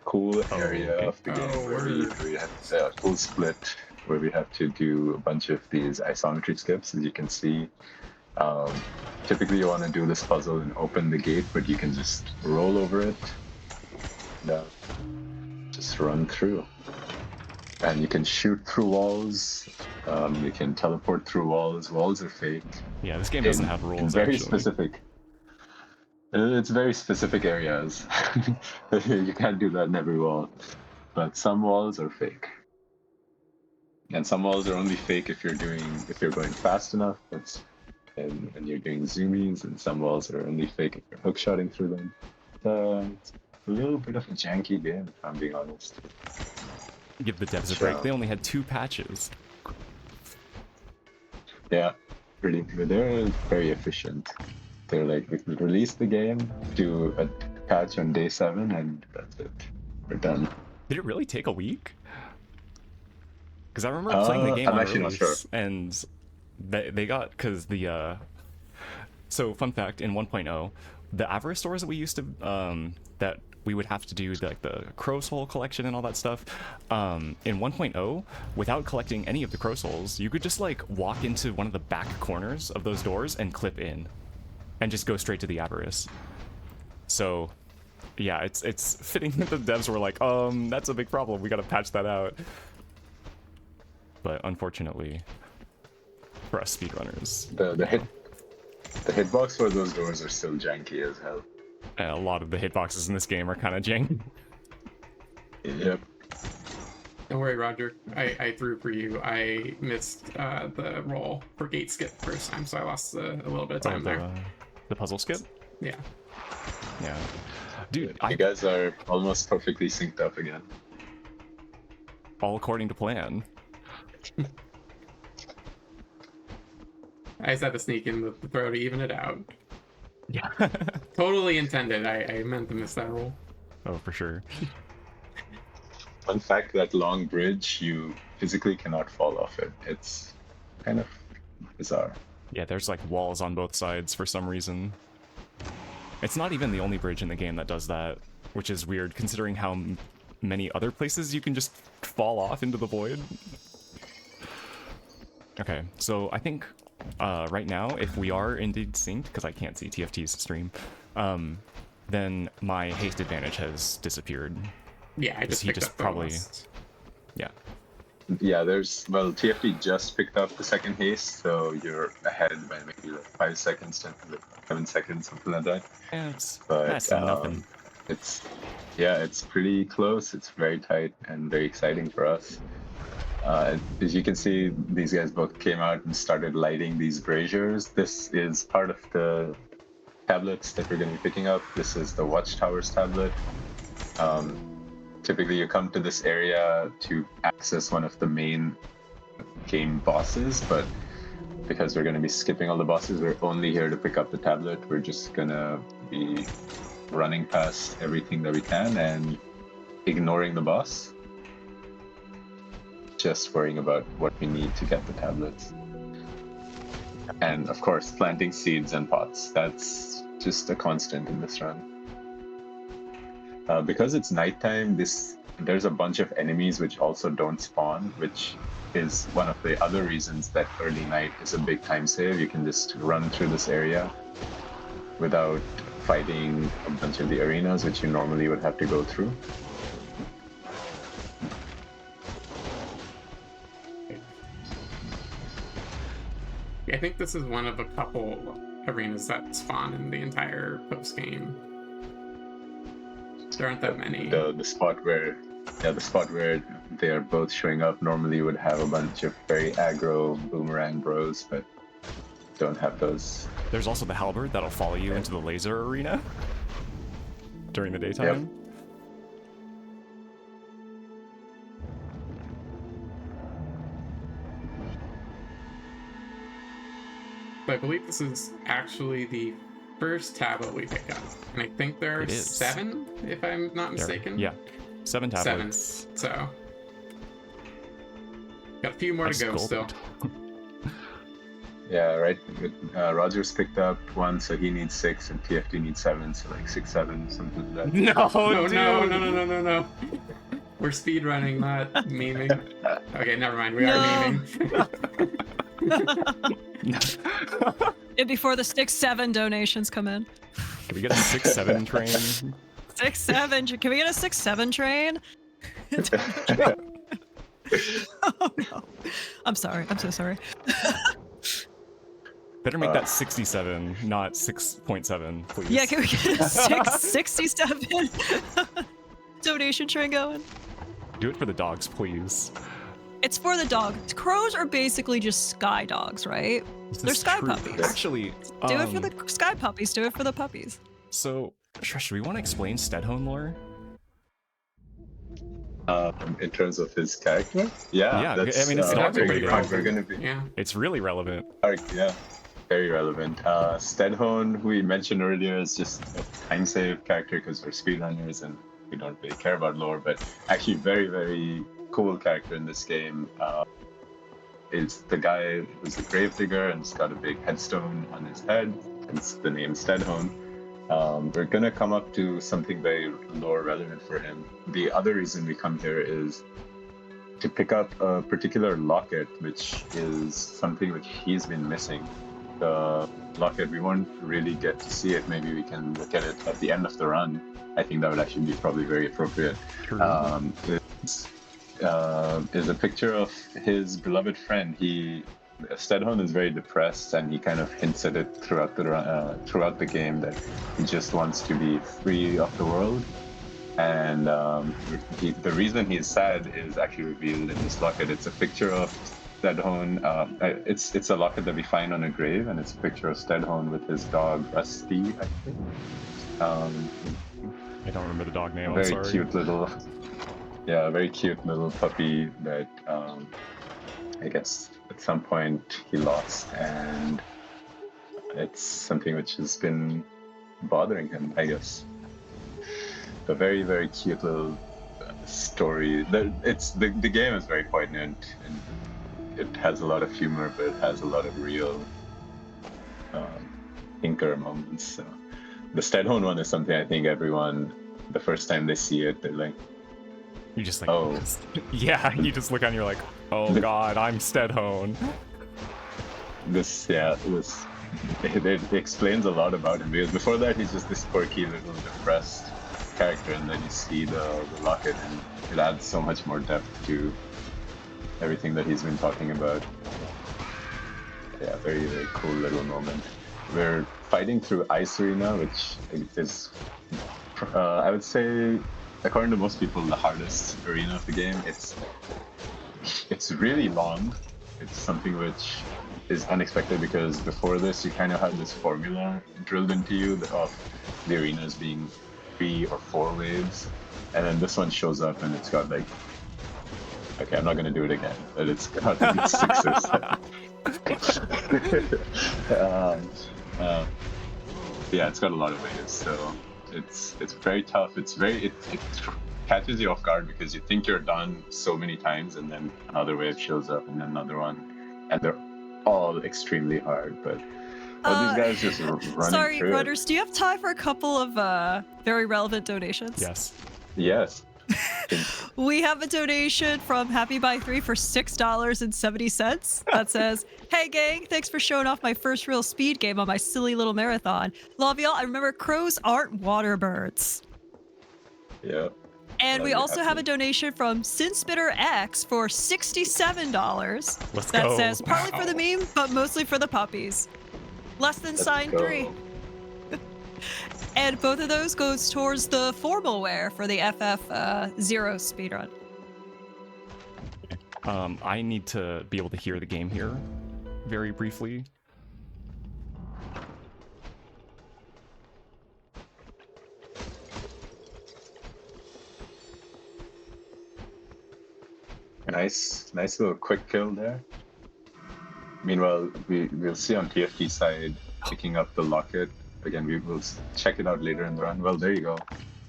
cool area okay. of the game Oh, where we have a full split where we have to do a bunch of these isometry skips, as you can see. Typically, you want to do this puzzle and open the gate, but you can just roll over it. Just run through. And you can shoot through walls. You can teleport through walls. Walls are fake. Yeah, this game doesn't have rules, Very actually. specific. It's very specific areas. You can't do that in every wall. But some walls are fake. And some walls are only fake if you're going fast enough. And you're doing zoomies, and some walls are only fake if you're hookshotting through them. It's a little bit of a janky game, if I'm being honest. Give the devs a break. They only had 2 patches. Yeah, pretty good. They're very efficient. They're like, we release the game, do a patch on day 7, and that's it. We're done. Did it really take a week? Because I remember playing the game I'm on actually not sure. release, and they got, because the so fun fact, in 1.0, the Avarice stores that we used to that we would have to do like the Crow Soul collection and all that stuff, in 1.0, without collecting any of the Crow Souls, you could just like walk into one of the back corners of those doors and clip in and just go straight to the Avarice. So yeah, it's fitting that the devs were like, that's a big problem, we gotta patch that out. But unfortunately for us speedrunners, the hitbox for those doors are still janky as hell. a lot of the hitboxes in this game are kind of jank. Yep. Don't worry, Roger. I threw for you. I missed the roll for gate skip first time, so I lost a little bit of time there. The puzzle skip? Yeah. Yeah. Dude, You guys are almost perfectly synced up again. all according to plan. I just had to sneak in the throw to even it out. Yeah. Totally intended. I meant to miss that roll. Oh, for sure. Fun fact, that long bridge, you physically cannot fall off it. It's kind of bizarre. Yeah, there's like walls on both sides for some reason. It's not even the only bridge in the game that does that, which is weird considering how many other places you can just fall off into the void. Okay, so I think right now, if we are indeed synced, because I can't see TFT's stream, then my haste advantage has disappeared. Yeah, I just He picked just up the probably- list. Yeah. Yeah, TFT just picked up the second haste, so you're ahead by maybe like 5 seconds to like 7 seconds, something like that. Yeah, But that's nothing. it's pretty close. It's very tight and very exciting for us. As you can see, these guys both came out and started lighting these braziers. This is part of the tablets that we're going to be picking up. This is the Watchtowers tablet. Typically, you come to this area to access one of the main game bosses, but because we're going to be skipping all the bosses, we're only here to pick up the tablet. We're just going to be running past everything that we can and ignoring the boss. Just worrying about what we need to get the tablets. And of course, planting seeds and pots. That's just a constant in this run. Because it's nighttime, there's a bunch of enemies which also don't spawn, which is one of the other reasons that early night is a big time save. You can just run through this area without fighting a bunch of the arenas which you normally would have to go through. I think this is one of a couple arenas that spawn in the entire post game. There aren't that many. The spot where they are both showing up normally would have a bunch of very aggro boomerang bros, but don't have those. There's also the halberd that'll follow you into the laser arena during the daytime. I believe this is actually the first tablet we pick up, and I think there are 7, if I'm not mistaken. Yeah, 7 tablets. 7. So got a few more to go still. Yeah, right. Roger's picked up 1, so he needs 6, and TFT needs 7, so like 6, 7, something like that. No. We're speed running, not memeing. Okay, never mind. We are memeing. And before the 6-7 donations come in. Can we get a 6-7 train? 6-7. Can we get a 6-7 train? Oh no. I'm sorry. I'm so sorry. Better make that 67, not 6.7, please. Yeah, can we get a 67 donation train going? Do it for the dogs, please. It's for the dog. Crows are basically just sky dogs, right? They're sky puppies. Actually, do it for the sky puppies. Do it for the puppies. So, Shresh, do we want to explain Steadhone lore? In terms of his character? Yeah, I mean, it's not very relevant. We're gonna be. Yeah. It's really relevant. Yeah, very relevant. Steadhone, who we mentioned earlier, is just a time save character because we're speedrunners and we don't really care about lore, but actually very, very cool character in this game. Is the guy who's a gravedigger and he's got a big headstone on his head. It's the name Steadhone. We're gonna come up to something very lore relevant for him. The other reason we come here is to pick up a particular locket, which is something which he's been missing. The locket, we won't really get to see it. Maybe we can look at it at the end of the run. I think that would actually be probably very appropriate. Is a picture of his beloved friend. Steadhone is very depressed, and he kind of hints at it throughout the game that he just wants to be free of the world. And the reason he's sad is actually revealed in this locket. It's a picture of Steadhone. It's a locket that we find on a grave, and it's a picture of Steadhone with his dog Rusty, I think. I don't remember the dog name. Very I'm sorry. cute little. Yeah, a very cute little puppy that I guess at some point he lost, and it's something which has been bothering him, I guess. A very, very cute little story. The game is very poignant, and it has a lot of humor, but it has a lot of real thinker moments. So the Steadhone one is something I think everyone, the first time they see it, they're like, You just like, oh. Yeah, you just look on, you're like, oh god, I'm Steadhone. It explains a lot about him, because before that he's just this quirky little depressed character, and then you see the locket, and it adds so much more depth to everything that he's been talking about. Yeah, very, very cool little moment. We're fighting through Ice Arena, which is, I would say, according to most people, the hardest arena of the game. It's really long. It's something which is unexpected, because before this you kind of had this formula drilled into you of the arenas being 3 or 4 waves, and then this one shows up and it's got like, okay, I'm not gonna do it again, but it's got like 6 or 7. Yeah, it's got a lot of waves, so it's very tough. It catches you off guard because you think you're done so many times, and then another wave shows up and then another one, and they're all extremely hard. But These guys just running Sorry, through runners, do you have time for a couple of very relevant donations? Yes. it. Yes. We have a donation from Happy Buy 3 for $6.70 that says, "Hey gang, thanks for showing off my first real speed game on my silly little marathon. Love y'all. I remember crows aren't water birds." Yeah. And we That'd be also have a happy. donation from Sinspitter X for $67 Let's that go. says, "Partly for the meme, but mostly for the puppies. Less than Let's signed go. 3." And both of those goes towards the formal wear for the FF0 speedrun. I need to be able to hear the game here very briefly. Nice little quick kill there. Meanwhile, we'll see on TFT side picking up the locket. Again, we will check it out later in the run. Well, there you go.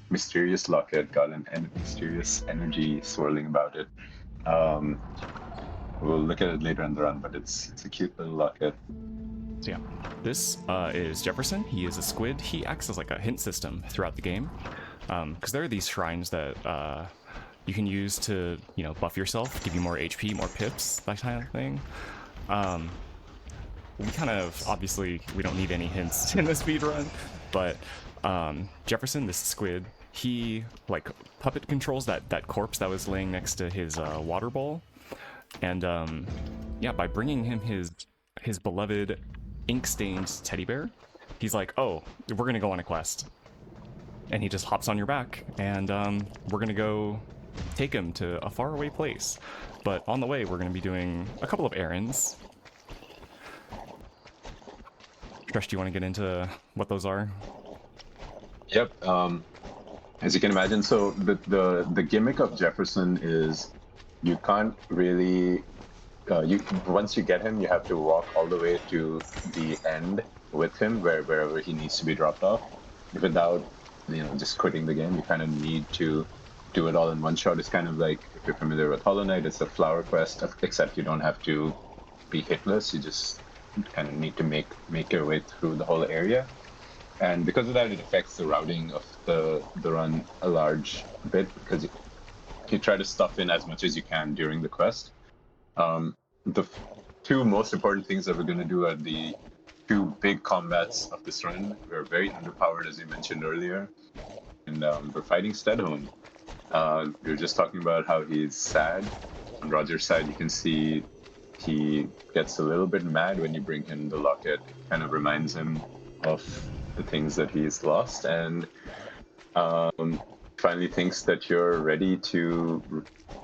Mysterious locket, got an mysterious energy swirling about it. We'll look at it later in the run, but it's a cute little locket. So yeah, this is Jefferson. He is a squid. He acts as like a hint system throughout the game, because there are these shrines that you can use to, you know, buff yourself, give you more HP, more pips, that kind of thing. We kind of, obviously, we don't need any hints in the speed run, but Jefferson, this squid, he like puppet controls that corpse that was laying next to his water bowl, and yeah, by bringing him his beloved ink-stained teddy bear, he's like, "Oh, we're gonna go on a quest," and he just hops on your back, and we're gonna go take him to a faraway place. But on the way, we're gonna be doing a couple of errands. Trish, do you want to get into what those are? Yep. As you can imagine, so the gimmick of Jefferson is you can't really once you get him, you have to walk all the way to the end with him, wherever he needs to be dropped off, without just quitting the game. You kind of need to do it all in one shot. It's kind of like, if you're familiar with Hollow Knight, it's a flower quest, except you don't have to be hitless. You just kind of need to make your way through the whole area. And because of that, it affects the routing of the run a large bit, because you try to stuff in as much as you can during the quest. The two most important things that we're going to do are the two big combats of this run. We're very underpowered, as you mentioned earlier, and we're fighting Steadhone. We were just talking about how he's sad. On Roger's side, you can see he gets a little bit mad when you bring him the locket. It kind of reminds him of the things that he's lost, and finally thinks that you're ready to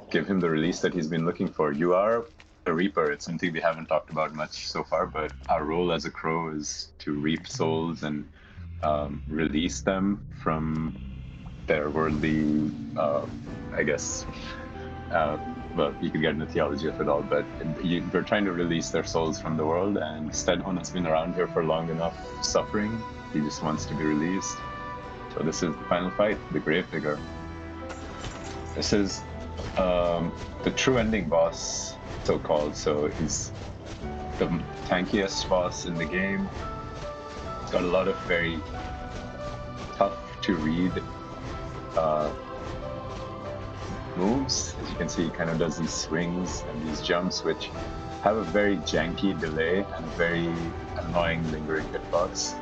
give him the release that he's been looking for. You are a reaper. It's something we haven't talked about much so far, but our role as a crow is to reap souls and release them from their worldly, I guess, well, you could get into theology of it all, but we're trying to release their souls from the world, and Steadhone has been around here for long enough suffering. He just wants to be released. So this is the final fight, the Gravedigger. This is the true ending boss, so-called. So he's the tankiest boss in the game. He's got a lot of very tough to read moves. As you can see, he kind of does these swings and these jumps, which have a very janky delay and very annoying lingering hitbox.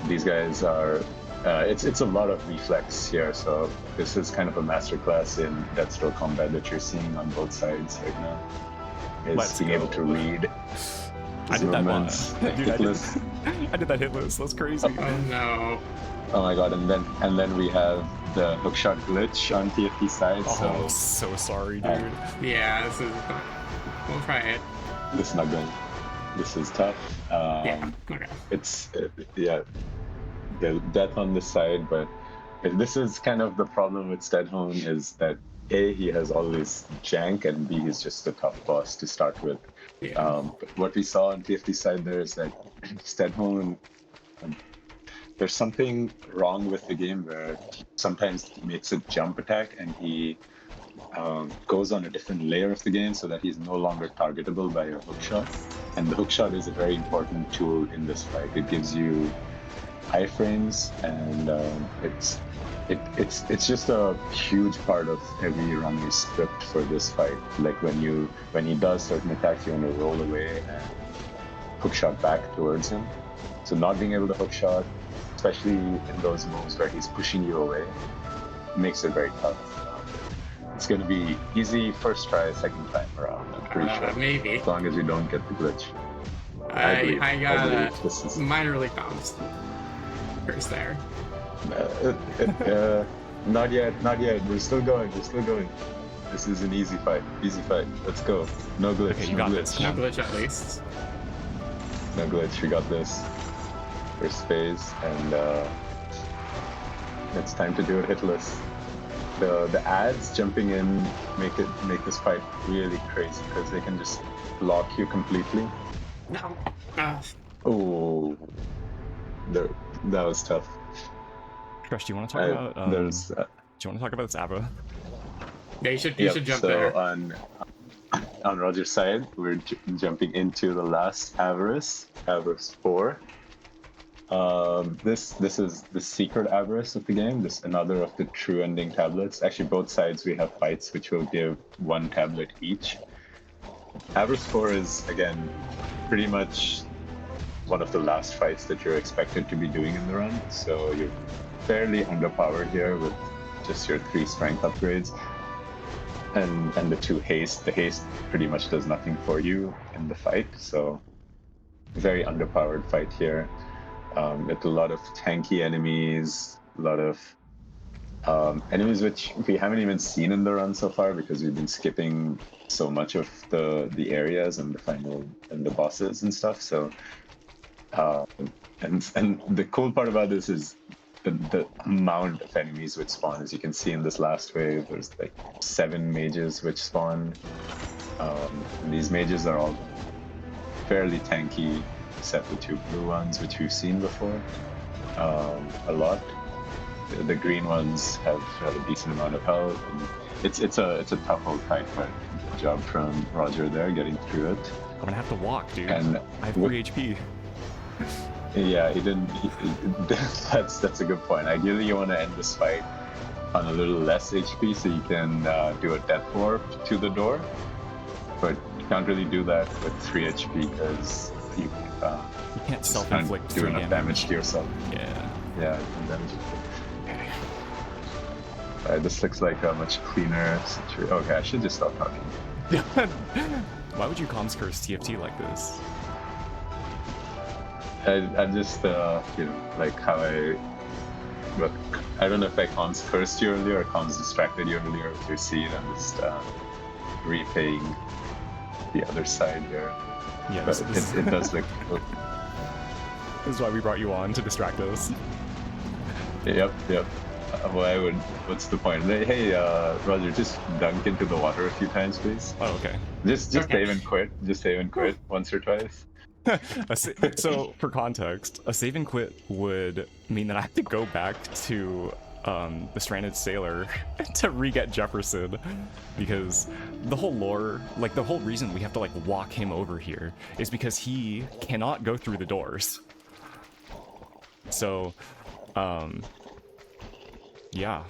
These guys are it's a lot of reflex here, so this is kind of a masterclass in deathstroke combat that you're seeing on both sides right now. Is Let's being go. able to read I his did that movements. Dude, Hitless. I did that hitless. That's crazy. Oh no. Oh my god, and then we have the hookshot glitch on TFT side, Oh, I'm so so sorry, dude. Yeah, this is. We'll try it. this is not good. This is tough. Yeah. Okay. It's yeah, the death on this side, but this is kind of the problem with Steadhone, is that A, he has all this jank, and B, he's just a tough boss to start with. Yeah. But what we saw on TFT side there is that Steadhone, there's something wrong with the game where sometimes he makes a jump attack and he goes on a different layer of the game so that he's no longer targetable by your hookshot. And the hookshot is a very important tool in this fight. It gives you iframes, and it's just a huge part of every runner's script for this fight. Like when he does certain attacks, you want to roll away and hookshot back towards him. So not being able to hookshot, especially in those moves where he's pushing you away, makes it very tough. It's going to be easy first try, second time around, I'm pretty sure. Maybe. As long as you don't get the glitch. I got this is minorly comms. First there. Not yet. We're still going. This is an easy fight. Let's go. No glitch. Okay, you got this. No glitch at least. No glitch. We got this. First phase, and it's time to do it hitless. The ads jumping in make this fight really crazy because they can just lock you completely. No. Oh, that was tough. Crush, do you want to talk about? Do you want to talk about this Abra? Yeah, you should jump there. On Roger's side, we're jumping into the last Avarice 4. This is the secret Avarice of the game. This is another of the true ending tablets. Actually, both sides we have fights which will give 1 tablet each. Avarice 4 is, again, pretty much one of the last fights that you're expected to be doing in the run. So you're fairly underpowered here with just your 3 strength upgrades and the 2 haste. The haste pretty much does nothing for you in the fight. So very underpowered fight here. With a lot of tanky enemies, a lot of enemies which we haven't even seen in the run so far because we've been skipping so much of the areas and the final and the bosses and stuff. So and the cool part about this is the amount of enemies which spawn. As you can see in this last wave, there's like 7 mages which spawn. And these mages are all fairly tanky, except the 2 blue ones which we've seen before a lot. The green ones have a decent amount of health, and it's a tough old fight, but good job from Roger there getting through it. I'm gonna have to walk, dude. And I have 3 HP. Yeah, he didn't. That's a good point. Ideally, you want to end this fight on a little less HP so you can do a death warp to the door, but you can't really do that with 3 HP because you can't self-inflict do enough damage to yourself. Yeah. Damage. Alright, this looks like a much cleaner situation. Okay, I should just stop talking. Why would you comms curse TFT like this? I just, like how but I don't know if I comms cursed you earlier or comms distracted you earlier with your seed. I'm just repaying the other side here. Yeah, but it does look cool. This is why we brought you on, to distract us. Yep. What's the point? Hey, Roger, just dunk into the water a few times, please. Oh, okay. Just Okay. save and quit. Just save and quit once or twice. So, for context, a save and quit would mean that I have to go back to the Stranded Sailor to re-get Jefferson, because the whole lore, like the whole reason we have to like walk him over here is because he cannot go through the doors. So, yeah.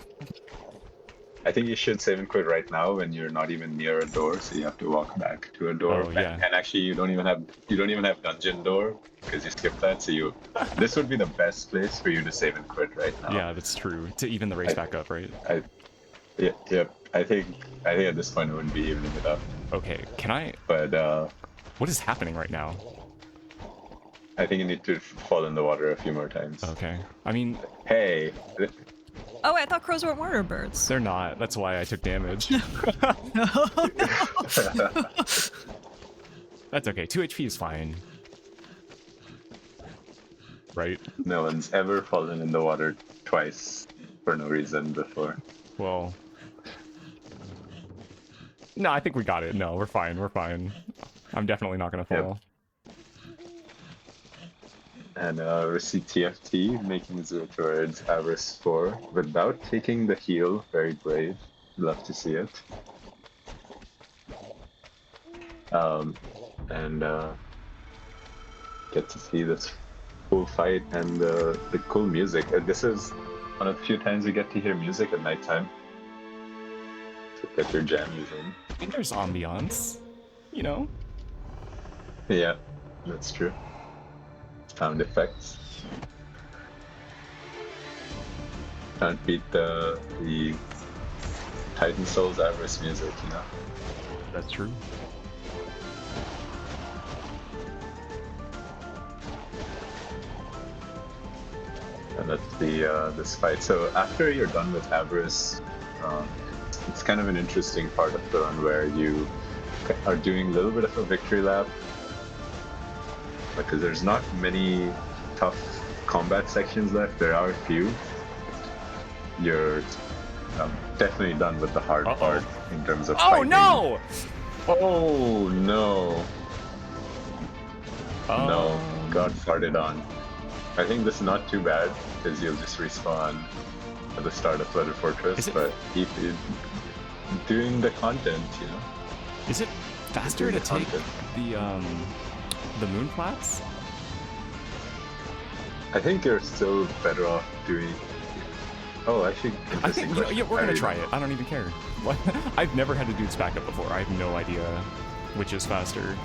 I think you should save and quit right now when you're not even near a door, so you have to walk back to a door. Oh, yeah. And actually, you don't even have dungeon door because you skipped that. So this would be the best place for you to save and quit right now. Yeah, that's true. To even the race back up, right? Yeah. I think at this point it wouldn't be evening it up. Okay, can I? But What is happening right now? I think you need to fall in the water a few more times. Okay. I mean, Hey. Oh, I thought crows weren't water birds. they're not. That's why I took damage. That's okay. 2 HP is fine. Right? No one's ever fallen in the water twice for no reason before. Well... No, I think we got it. No, we're fine. I'm definitely not gonna fall. And we see TFT making his way towards Avarice 4 without taking the heal. Very brave. Love to see it. And get to see this cool fight and the cool music. This is one of the few times we get to hear music at nighttime. To get your jammies in. I think there's ambiance, you know? Yeah, that's true. Sound effects. Can't beat the Titan Souls Avarice music, you know? That's true. And that's the this fight. So after you're done with Avarice, it's kind of an interesting part of the run where you are doing a little bit of a victory lap, because there's not many tough combat sections left. There are a few. You're definitely done with the hard part in terms of fighting. No! Oh no! No, got farted on. I think this is not too bad, because you'll just respawn at the start of Flooded Fortress, but keep doing the content, you know? Is it faster to take the moon flats? I think you're still better off doing... Oh, actually, I think we're gonna try it. I don't even care. What? I've never had to do this backup before. I have no idea which is faster.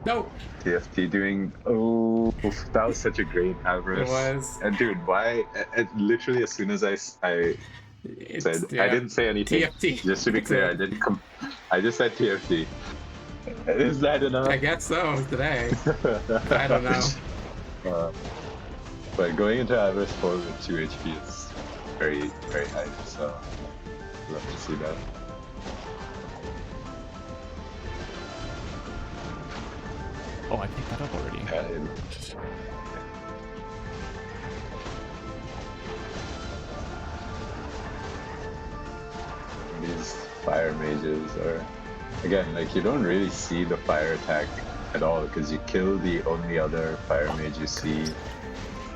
No. TFT doing... Oh, that was such a great Avarice. It was. And dude, why... literally as soon as I said... I didn't say anything. TFT. Just to be clear, I didn't I just said TFT. Is that enough? I guess so, today. I don't know. But going into Avarice 4 with 2 HP is very, very high, so love to see that. Oh, I picked that up already. These fire mages are, again, like, you don't really see the fire attack at all, because you kill the only other fire mage you see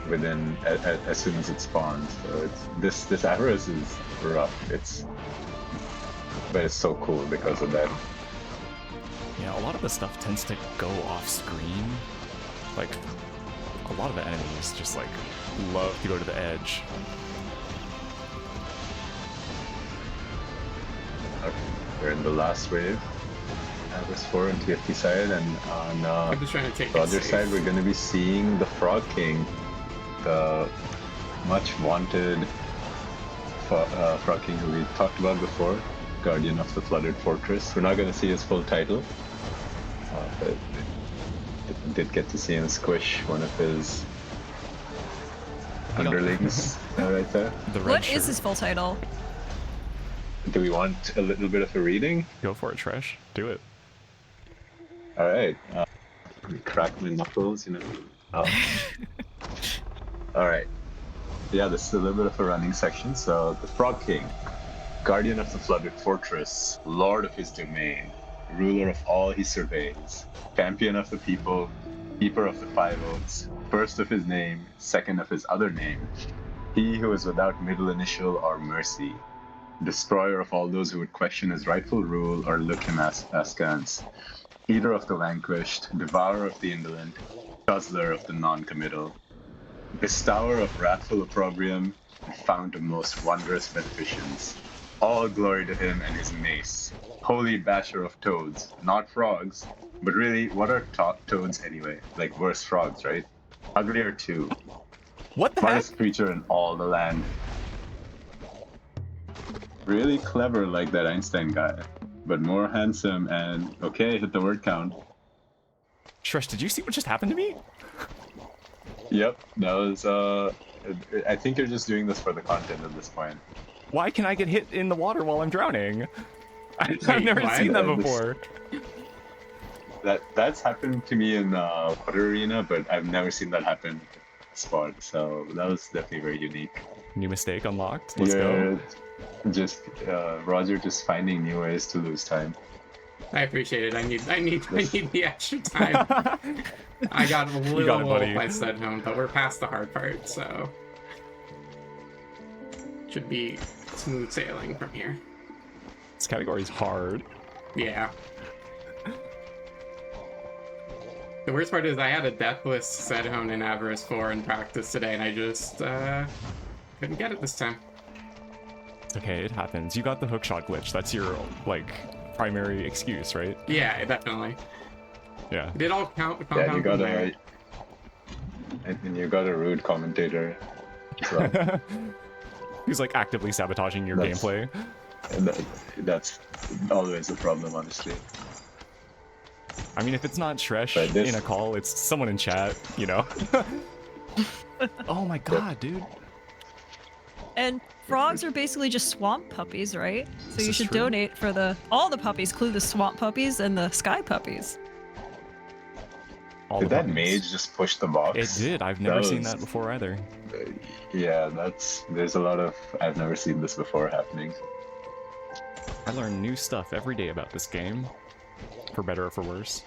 within as soon as it spawns. So it's this Avarice is rough. But it's so cool because of that. Yeah, a lot of the stuff tends to go off screen. Like, a lot of the enemies just like love to go to the edge. We're in the last wave. Avarice 4 on TFT side, and on I'm just trying to take the it other safe. side, we're going to be seeing the Frog King, the much wanted Frog King who we talked about before, Guardian of the Flooded Fortress. We're not going to see his full title, but we did get to see him squish one of his underlings right there. The red What shirt. is his full title? Do we want a little bit of a reading? Go for it, Tresh. Do it. All right. Crack my knuckles, you know. Oh. All right. Yeah, this is a little bit of a running section. So, the Frog King, Guardian of the Flooded Fortress, Lord of his domain, ruler of all he surveys, champion of the people, keeper of the five oaks, first of his name, second of his other name, he who is without middle initial or mercy, destroyer of all those who would question his rightful rule or look him askance, eater of the vanquished, devourer of the indolent, guzzler of the non-committal, bestower of wrathful opprobrium, and fount of most wondrous beneficence. All glory to him and his mace, holy basher of toads, not frogs, but really, what are toads anyway? Like worse frogs, right? Uglier too. What the heck? Smartest creature in all the land. Really clever like that Einstein guy, but more handsome and... Okay, hit the word count. Tresh, did you see what just happened to me? Yep, that was, I think you're just doing this for the content at this point. Why can I get hit in the water while I'm drowning? I've Wait, never what? seen that before. That's happened to me in Water Arena, but I've never seen that happen in Spot, so that was definitely very unique. New mistake unlocked. Let's go. Just Roger just finding new ways to lose time. I appreciate it. I need the extra time. I got a little buddy. wolf I said home, but we're past the hard part, so. should be smooth sailing from here. This category is hard. Yeah. The worst part is I had a Deathless Sedhone in Avarice 4 in practice today, and I just couldn't get it this time. It's okay, it happens. You got the hookshot glitch. That's your, like, primary excuse, right? Yeah, definitely. Yeah. It did all count. Yeah, you got and you got a rude commentator. So He's, like, actively sabotaging your That's- gameplay. that's always a problem, honestly. I mean, if it's not Shresh But this- in a call, it's someone in chat, you know? Oh my god, dude. And frogs are basically just swamp puppies, right? So This you is should true. donate for all the puppies, include the swamp puppies and the sky puppies. All Did the that buttons. mage just push the box? It did. I've never seen was- that before either. Yeah, there's a lot of I've never seen this before happening. I learn new stuff every day about this game. For better or for worse.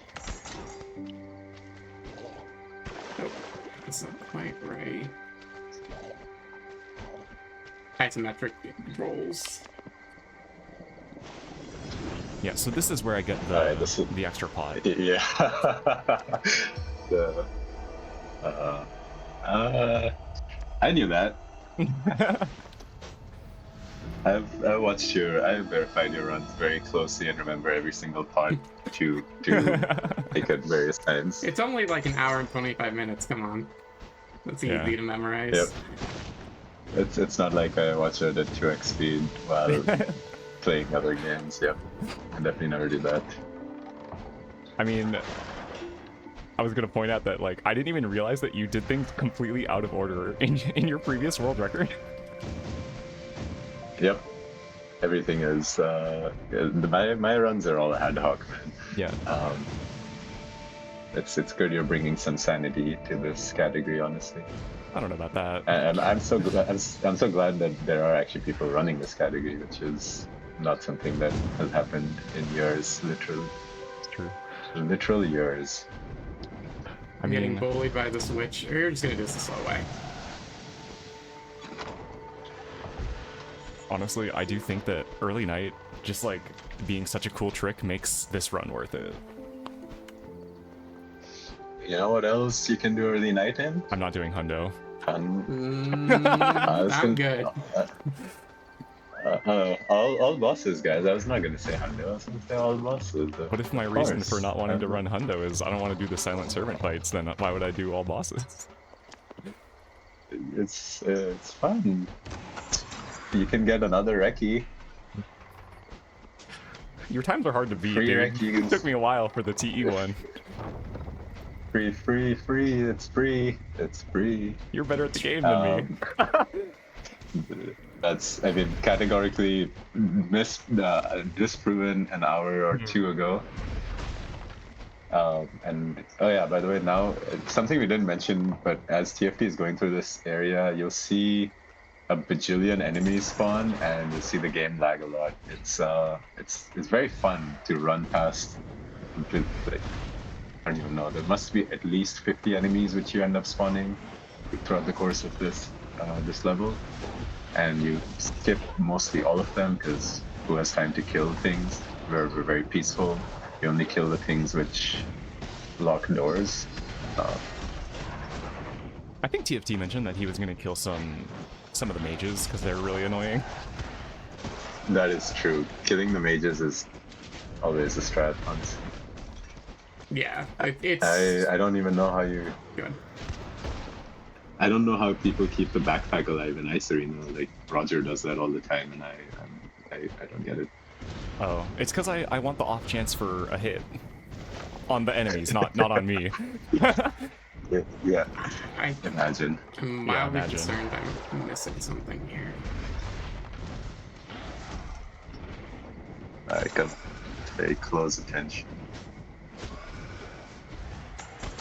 Oh, that's not quite right. Isometric rolls. Yeah, so this is where I get the, Alright, this is- the extra pot. Yeah. the, I knew that. I verified your runs very closely and remember every single part to take at various times. It's only like an hour and 25 minutes. Come on. That's Yeah. easy to memorize. Yep. It's not like I watch it at 2x speed while playing other games. Yep. I definitely never do that. I mean, I was gonna point out that, like, I didn't even realize that you did things completely out of order in your previous world record. Yep. Everything is my runs are all ad hoc, man. Yeah. It's good you're bringing some sanity to this category, honestly. I don't know about that. And I'm so glad that there are actually people running this category, which is not something that has happened in years, literally. It's true. Literal years. I'm getting mean, bullied by the switch. Or you're just gonna do this the slow way. honestly, I do think that early night, just like being such a cool trick, makes this run worth it. You know what else you can do early night in? I'm not doing hundo. I'm good. All bosses, guys. I was not gonna say hundo. I was gonna say all bosses. What if my Of reason course. for not wanting to run hundo is I don't want to do the silent servant fights? Then why would I do all bosses? It's fun. You can get another recce. Your times are hard to beat, Free dude. Recce. It took me a while for the TE one. Free. It's free. It's free. You're better at the game than me. That's, I mean, categorically disproven an hour or two ago. And oh yeah, by the way, now something we didn't mention, but as TFT is going through this area, you'll see a bajillion enemies spawn, and you'll see the game lag a lot. It's very fun to run past. Like, I don't even know. There must be at least 50 enemies which you end up spawning throughout the course of this level, and you skip mostly all of them because who has time to kill things? We're very peaceful. You only kill the things which lock doors. I think TFT mentioned that he was going to kill some of the mages because they're really annoying. That is true. Killing the mages is always a strat, honestly. Yeah, it's I don't even know how you. good. I don't know how people keep the backpack alive in Ice Arena. Like Roger does that all the time, and I don't get it. Oh, it's because I want the off chance for a hit on the enemies, not on me. Yeah, I'm imagine. mildly imagine. concerned I'm missing something here. I got pay close attention.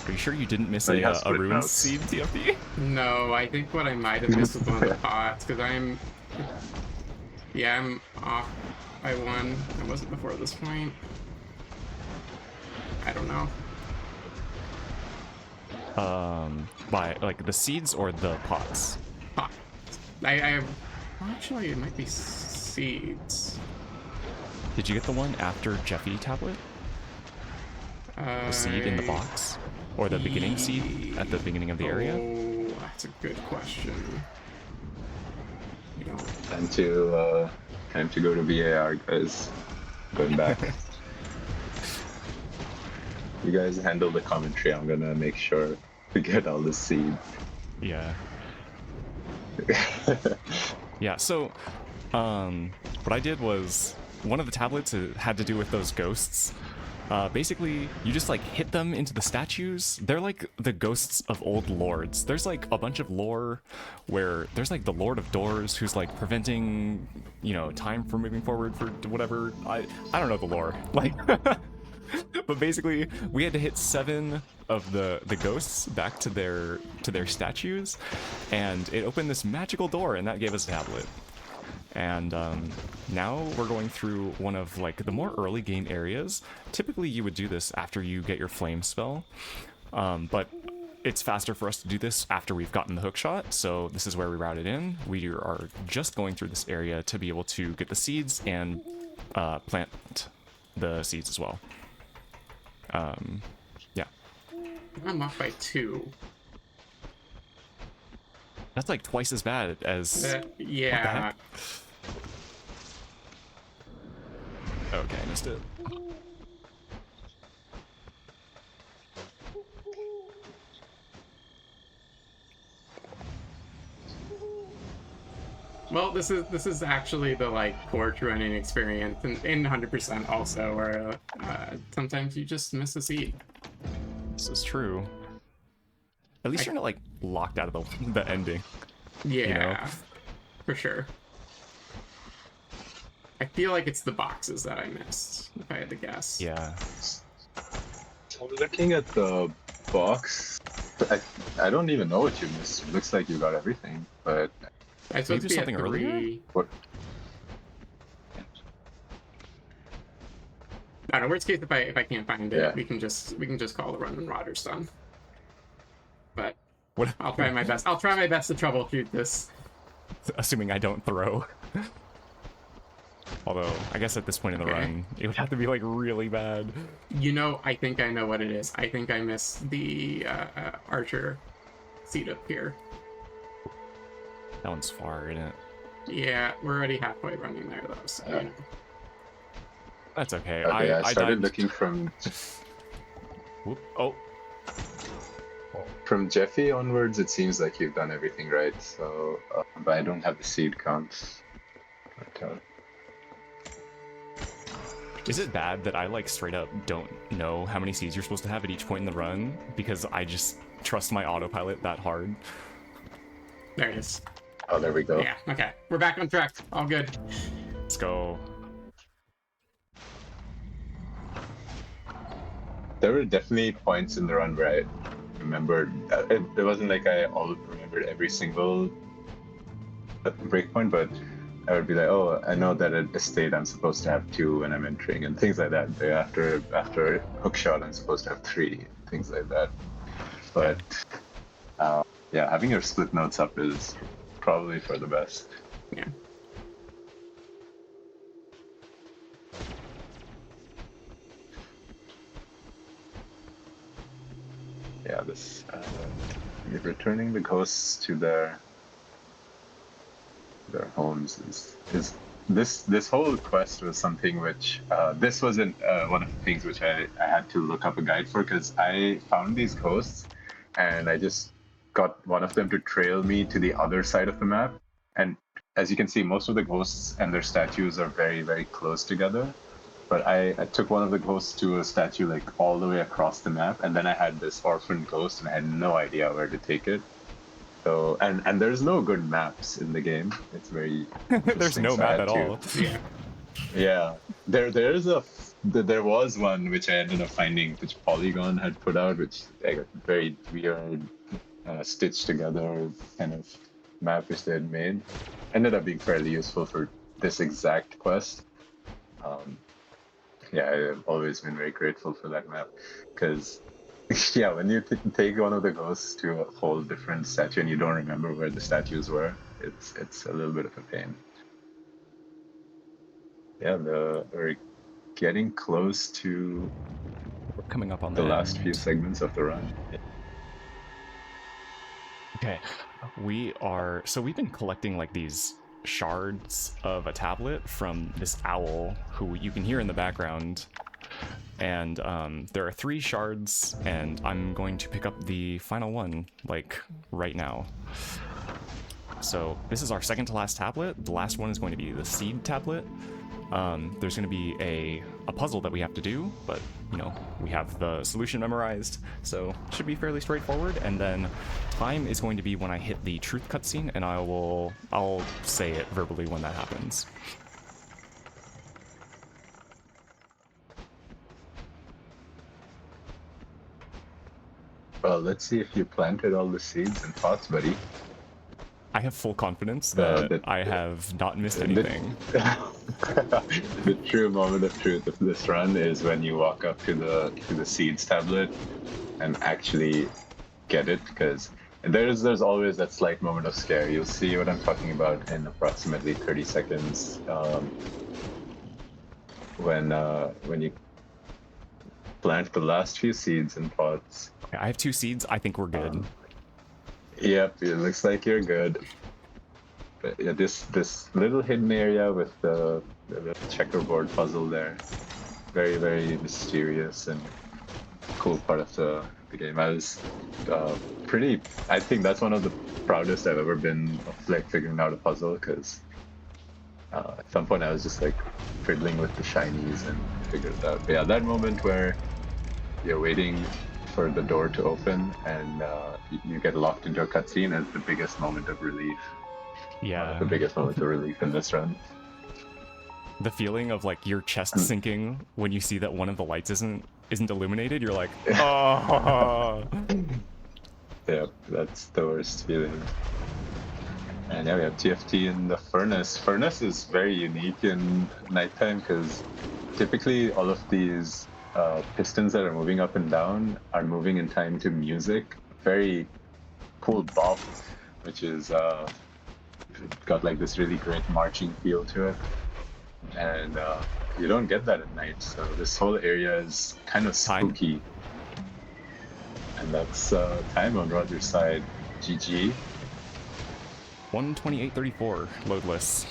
Are you sure you didn't miss Oh, you have a split runes notes. seed, TFT? No, I think what I might have missed was one of the pots, because I'm off by one. I wasn't before this point. I don't know. By like the seeds or the pots? Pot. I Actually, it might be seeds. Did you get the one after Jeffy tablet? The seed in the box? Or the beginning seed at the beginning of the area? Oh, that's a good question. You know, Time to go to VAR, guys. Going back. You guys handle the commentary. I'm gonna make sure to get all the seed. Yeah. Yeah, so what I did was one of the tablets had to do with those ghosts. Basically, you just like hit them into the statues. They're like the ghosts of old lords. There's like a bunch of lore where there's like the Lord of Doors who's like preventing, time from moving forward for whatever. I don't know the lore. Like, but basically, we had to hit 7 of the ghosts back to their statues, and it opened this magical door, and that gave us a tablet. And now we're going through one of like the more early game areas. Typically you would do this after you get your flame spell, but it's faster for us to do this after we've gotten the hook shot, so this is where we route it in. We are just going through this area to be able to get the seeds and plant the seeds as well. Yeah. I'm off by 2. That's like twice as bad as... Yeah. Okay, I missed it. Well, this is actually the like core true ending experience, and in 100% also, where sometimes you just miss a seed. This is true. At least you're not like locked out of the ending. Yeah, for sure. I feel like it's the boxes that I missed, if I had to guess. Yeah. Looking at the box, I don't even know what you missed. It looks like you got everything, but I suppose there's something earlier? what? I don't know. Worst case, if I can't find it, Yeah. we can just call the run and Rodder's done. But What? I'll try my best. I'll try my best to troubleshoot this. Assuming I don't throw. Although, I guess at this point in the run, it would have to be like really bad. I think I know what it is. I think I missed the Archer seat up here. That one's far, isn't it? Yeah, we're already halfway running there, though, so, Yeah. That's okay. Okay, I started died... looking from Whoop. Oh, from Jeffy onwards. It seems like you've done everything right. So, but I don't have the seed count. But, is it bad that I like straight up don't know how many seeds you're supposed to have at each point in the run because I just trust my autopilot that hard? There it is. oh, there we go. Yeah, okay. We're back on track. All good. Let's go. There were definitely points in the run where I remembered. It wasn't like I all remembered every single breakpoint, but I would be like, oh, I know that at estate I'm supposed to have 2 when I'm entering, and things like that. After hookshot, I'm supposed to have 3, things like that. But yeah, having your split notes up is probably for the best. Yeah. Yeah, this returning the ghosts to their homes is this whole quest was something which this wasn't one of the things which I had to look up a guide for, because I found these ghosts and I just got one of them to trail me to the other side of the map, and as you can see, most of the ghosts and their statues are very, very close together. But I took one of the ghosts to a statue like all the way across the map, and then I had this orphan ghost and I had no idea where to take it. So and there's no good maps in the game. It's very There's no so I map had at to- all. Yeah. Yeah, there was one which I ended up finding, which Polygon had put out, which like a very weird stitched together kind of map which they had made. Ended up being fairly useful for this exact quest. Yeah, I've always been very grateful for that map, because yeah, when you take one of the ghosts to whole different statue and you don't remember where the statues were, it's a little bit of a pain. Yeah, we're getting close to We're coming up on the the last few end. segments of the run. Okay, so we've been collecting like these shards of a tablet from this owl who you can hear in the background, and there are 3 shards, and I'm going to pick up the final one like right now. So this is our second to last tablet. The last one is going to be the seed tablet. There's going to be a puzzle that we have to do, but we have the solution memorized, so it should be fairly straightforward. And then time is going to be when I hit the truth cutscene, and I'll say it verbally when that happens. Well, let's see if you planted all the seeds and pots, buddy. I have full confidence that I have not missed anything. The true moment of truth of this run is when you walk up to the seeds tablet and actually get it, because there's always that slight moment of scare. You'll see what I'm talking about in approximately 30 seconds when you plant the last few seeds and pots. I have 2 seeds. I think we're good. Yep, it looks like you're good. But yeah, this little hidden area with the checkerboard puzzle there, very, very mysterious and cool part of the game. I was I think that's one of the proudest I've ever been of like figuring out a puzzle, because at some point I was just like fiddling with the shinies and figured it out. But yeah, that moment where you're waiting for the door to open and you get locked into a cutscene is the biggest moment of relief. Yeah. The biggest moment of relief in this run. The feeling of like your chest sinking when you see that one of the lights isn't illuminated, you're like, oh. Yeah, that's the worst feeling. And yeah, we have TFT in the furnace. Furnace is very unique in nighttime because typically all of these pistons that are moving up and down are moving in time to music. Very cool bop, which is got like this really great marching feel to it. And you don't get that at night, so this whole area is kind of spooky. And that's time on Roger's side. GG. 1:28:34 loadless.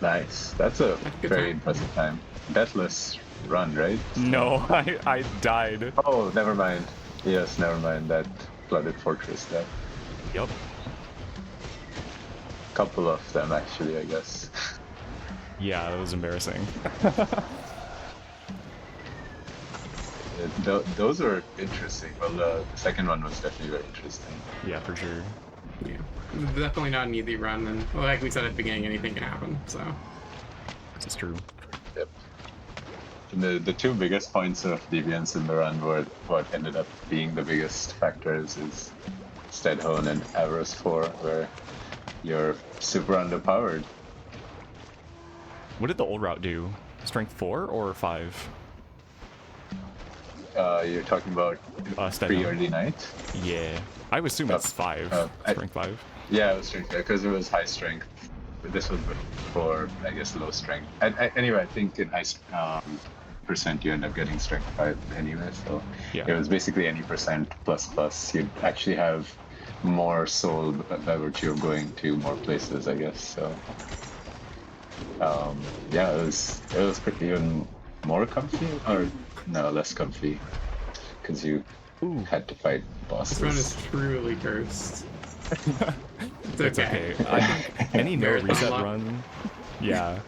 Nice. That's a very impressive time. Deathless run, right? No, I died. Oh, never mind. Yes, never mind. That flooded fortress there. Yep. Couple of them actually, I guess. Yeah, that was embarrassing. Those were interesting. Well, the second one was definitely very interesting. Yeah, for sure. Yeah, definitely not an easy run, and like we said at the beginning, anything can happen. So This is true. Yep. And the 2 biggest points of deviance in the run were what ended up being the biggest factors is Steadhone and Avarice 4, where you're super underpowered. What did the old route do? Strength 4 or 5? You're talking about pre-early night? Yeah. I would assume it's 5. Strength 5. Yeah, it was strength because it was high strength. But this was before, I guess, low strength. Anyway, I think in high percent you end up getting strength 5 anyway. So Yeah. it was basically any percent plus. You'd actually have more soul by virtue of going to more places, I guess. So yeah, it was even more comfy, or no, less comfy, because you had to fight bosses. this run is truly cursed. It's It's okay. I think any no Marathon reset luck. run. Yeah.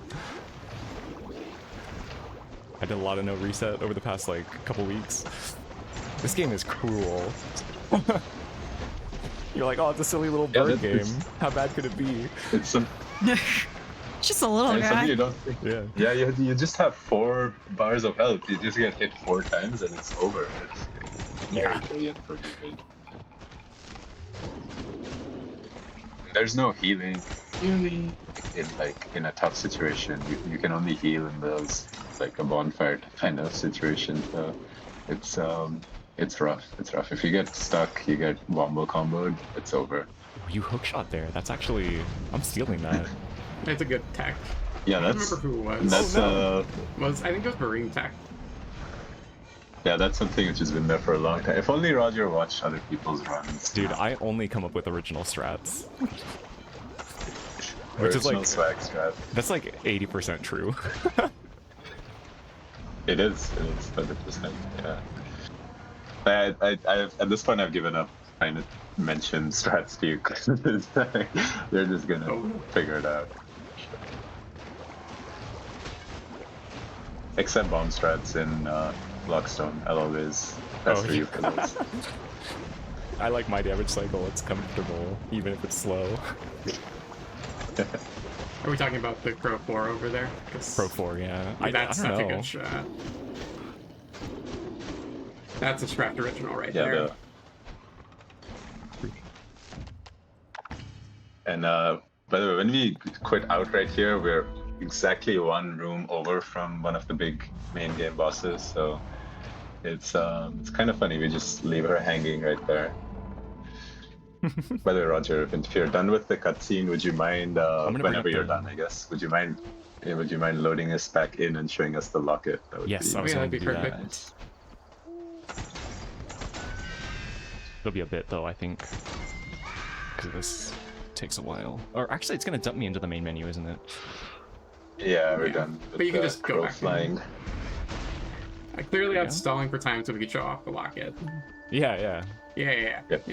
I did a lot of no reset over the past like couple weeks. This game is cruel. You're like, oh, it's a silly little bird game. How bad could it be? It's some. Just a little And guy. something you don't think. Yeah. Yeah, you just have 4 bars of health. You just get hit 4 times and it's over. It's Yeah. very unforgiving. There's no healing. Really, in a tough situation, you can only heal in those like a bonfire kind of situation. So it's It's rough. It's rough. If you get stuck, you get wombo comboed, it's over. You hookshot there. That's actually... I'm stealing that. It's a good tech. Yeah, I don't that's remember who it was. that's I think it was Marine tech. yeah, that's something which has been there for a long time. If only Roger watched other people's runs. Dude, I only come up with original strats. Which is Original like... swag strat. That's like 80% true. It is 100%. Yeah. I at this point I've given up trying to mention strats to you because they're just gonna figure it out. Except bomb strats in Blockstone, I'll always pester you for those. I like my damage cycle. It's comfortable, even if it's slow. Are we talking about the Pro 4 over there? 'Cause Pro 4, yeah. that's I don't such a know. good shot. That's a Strat original right Yeah. there. And by the way, when we quit outright here, we're exactly one room over from one of the big main game bosses, so it's kind of funny. We just leave her hanging right there. By the way, Roger, if you're done with the cutscene, would you mind gonna bring whenever up you're the- done, I guess, would you mind loading us back in and showing us the locket? That would Yes, be I was Yeah, going that'd to be do that. perfect. nice. It'll be a bit, though, I think. Because this takes a while. Or actually, it's going to dump me into the main menu, isn't it? Yeah, we're Yeah. done. But you can just go crow back in. flying. I clearly Yeah. had stalling for time so we could show off the locket. Yeah, yeah. Yeah. Yep.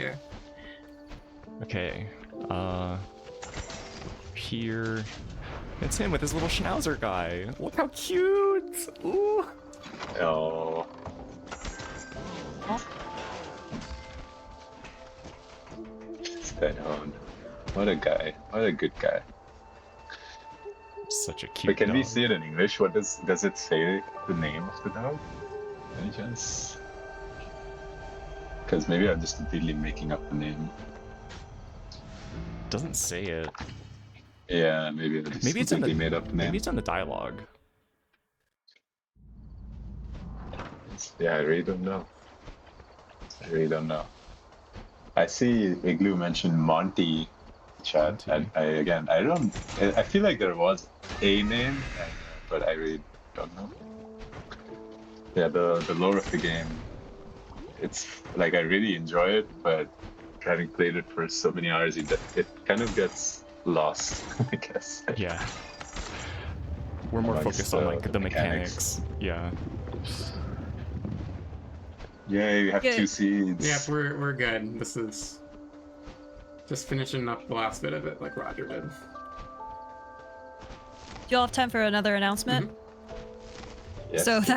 Okay. Here. It's him with his little schnauzer guy. Look how cute! Ooh! Oh. Stay on. What a guy. What a good guy. Such a cute But can we dog. see it in English? What does it say the name of the dog? Any chance? Because maybe I'm just completely making up the name. Doesn't say it. Yeah, maybe I just Maybe it's in the completely made up the name. maybe it's in the dialogue. Yeah, I really don't know. I see Igloo mentioned Monty chat. Monty. I feel like there was a name, but I really don't know. Yeah, the lore of the game, it's like I really enjoy it, but having played it for so many hours, it kind of gets lost, I guess. Yeah. We're more Amongst, focused on like the the mechanics. mechanics. Yeah. Yay, we have Yeah. 2 seeds. Yeah, we're good. This is just finishing up the last bit of it like Roger did. Do you all have time for another announcement? Yes, So yes.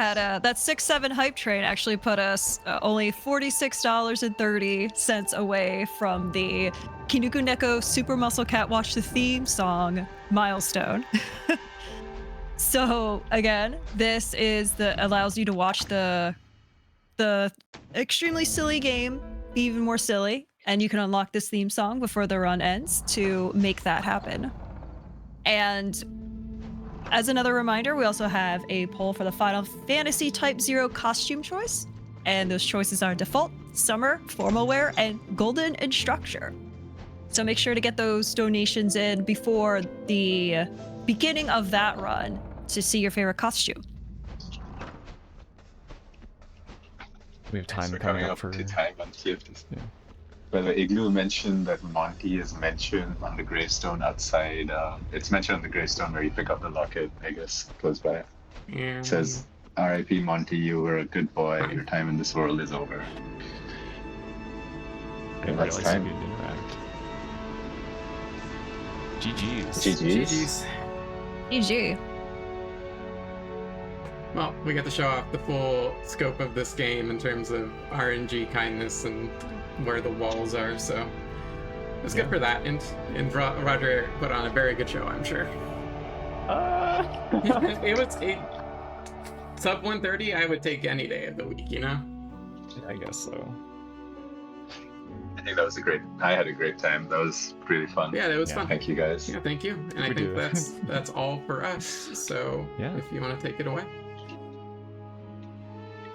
that 6-7 hype train actually put us only $46.30 away from the Kinuku Neko Super Muscle Cat Watch the Theme song milestone. So again, this is allows you to watch the extremely silly game be even more silly, and you can unlock this theme song before the run ends to make that happen. And as another reminder, we also have a poll for the Final Fantasy Type 0 costume choice. And those choices are default, summer, formal wear, and golden instructor. So make sure to get those donations in before the beginning of that run to see your favorite costume. We have Thanks time for coming coming up for to time on TFT. Yeah. But the Igloo mentioned that Monty is mentioned on the gravestone outside. It's mentioned on the gravestone where you pick up the locket, I guess, close by. And It says, R.I.P. Monty, you were a good boy. Your time in this world is over. I didn't That's realize time. you could interact. GG's. GG's. GG. well, we got to show off the full scope of this game in terms of RNG kindness and where the walls are, so it's good for that. And Roger put on a very good show, I'm sure. It was sub 130. I would take any day of the week, you know. I guess so. I think that was I had a great time. That was really fun. Yeah, that was Yeah. fun. Thank you guys. Yeah, thank you. And I We think do. that's all for us. So Yeah. if you want to take it away.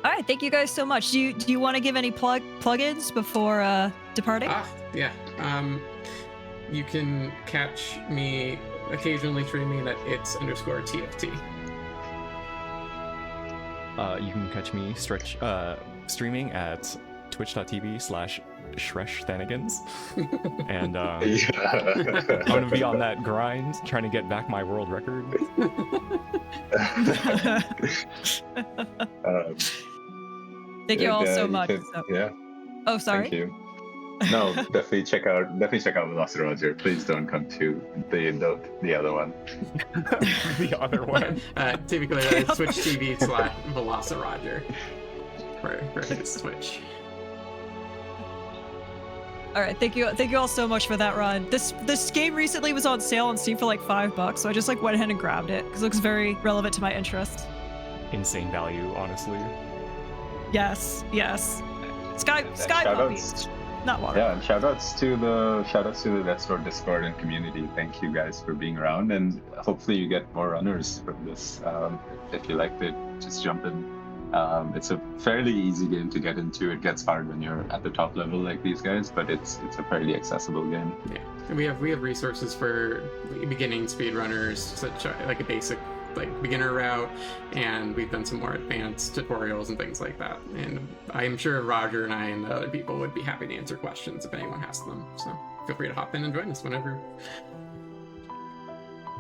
All right, thank you guys so much. Do you want to give any plugins before departing? Yeah. You can catch me occasionally streaming at its_TFT. You can catch me streaming at twitch.tv/ShreshThanigans. And I'm going to be on that grind, trying to get back my world record. Thank you all so much. Yeah. Oh, sorry. Thank you. No, definitely check out velociroger. Please don't come to the other one. The other one. To be clear, that is Twitch TV/velociroger for his Twitch. All right, thank you all so much for that run. This game recently was on sale on Steam for like $5, so I just like went ahead and grabbed it because it looks very relevant to my interest. Insane value, honestly. Yes. Sky puppies, not water. Yeah, and shoutouts to the Let's Road Discord and community. Thank you guys for being around, and hopefully you get more runners from this. If you liked it, just jump in. It's a fairly easy game to get into. It gets hard when you're at the top level like these guys, but it's a fairly accessible game. Yeah, and we have resources for beginning speedrunners, such like a basic beginner route, and we've done some more advanced tutorials and things like that. And I'm sure Roger and I and the other people would be happy to answer questions if anyone has them. So feel free to hop in and join us whenever.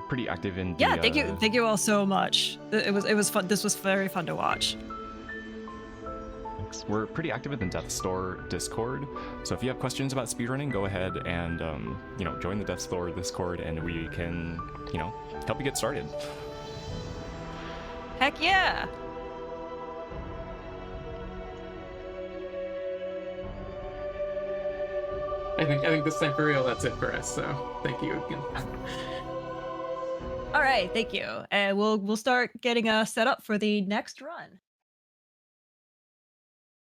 Pretty active in the, yeah, thank you all so much. It was fun. This was very fun to watch. Thanks. We're pretty active in the Death Store Discord, so if you have questions about speedrunning, go ahead and join the Death Store Discord, and we can help you get started. Heck yeah! I think this time for real, that's it for us. So thank you again. All right, thank you, and we'll start getting set up for the next run.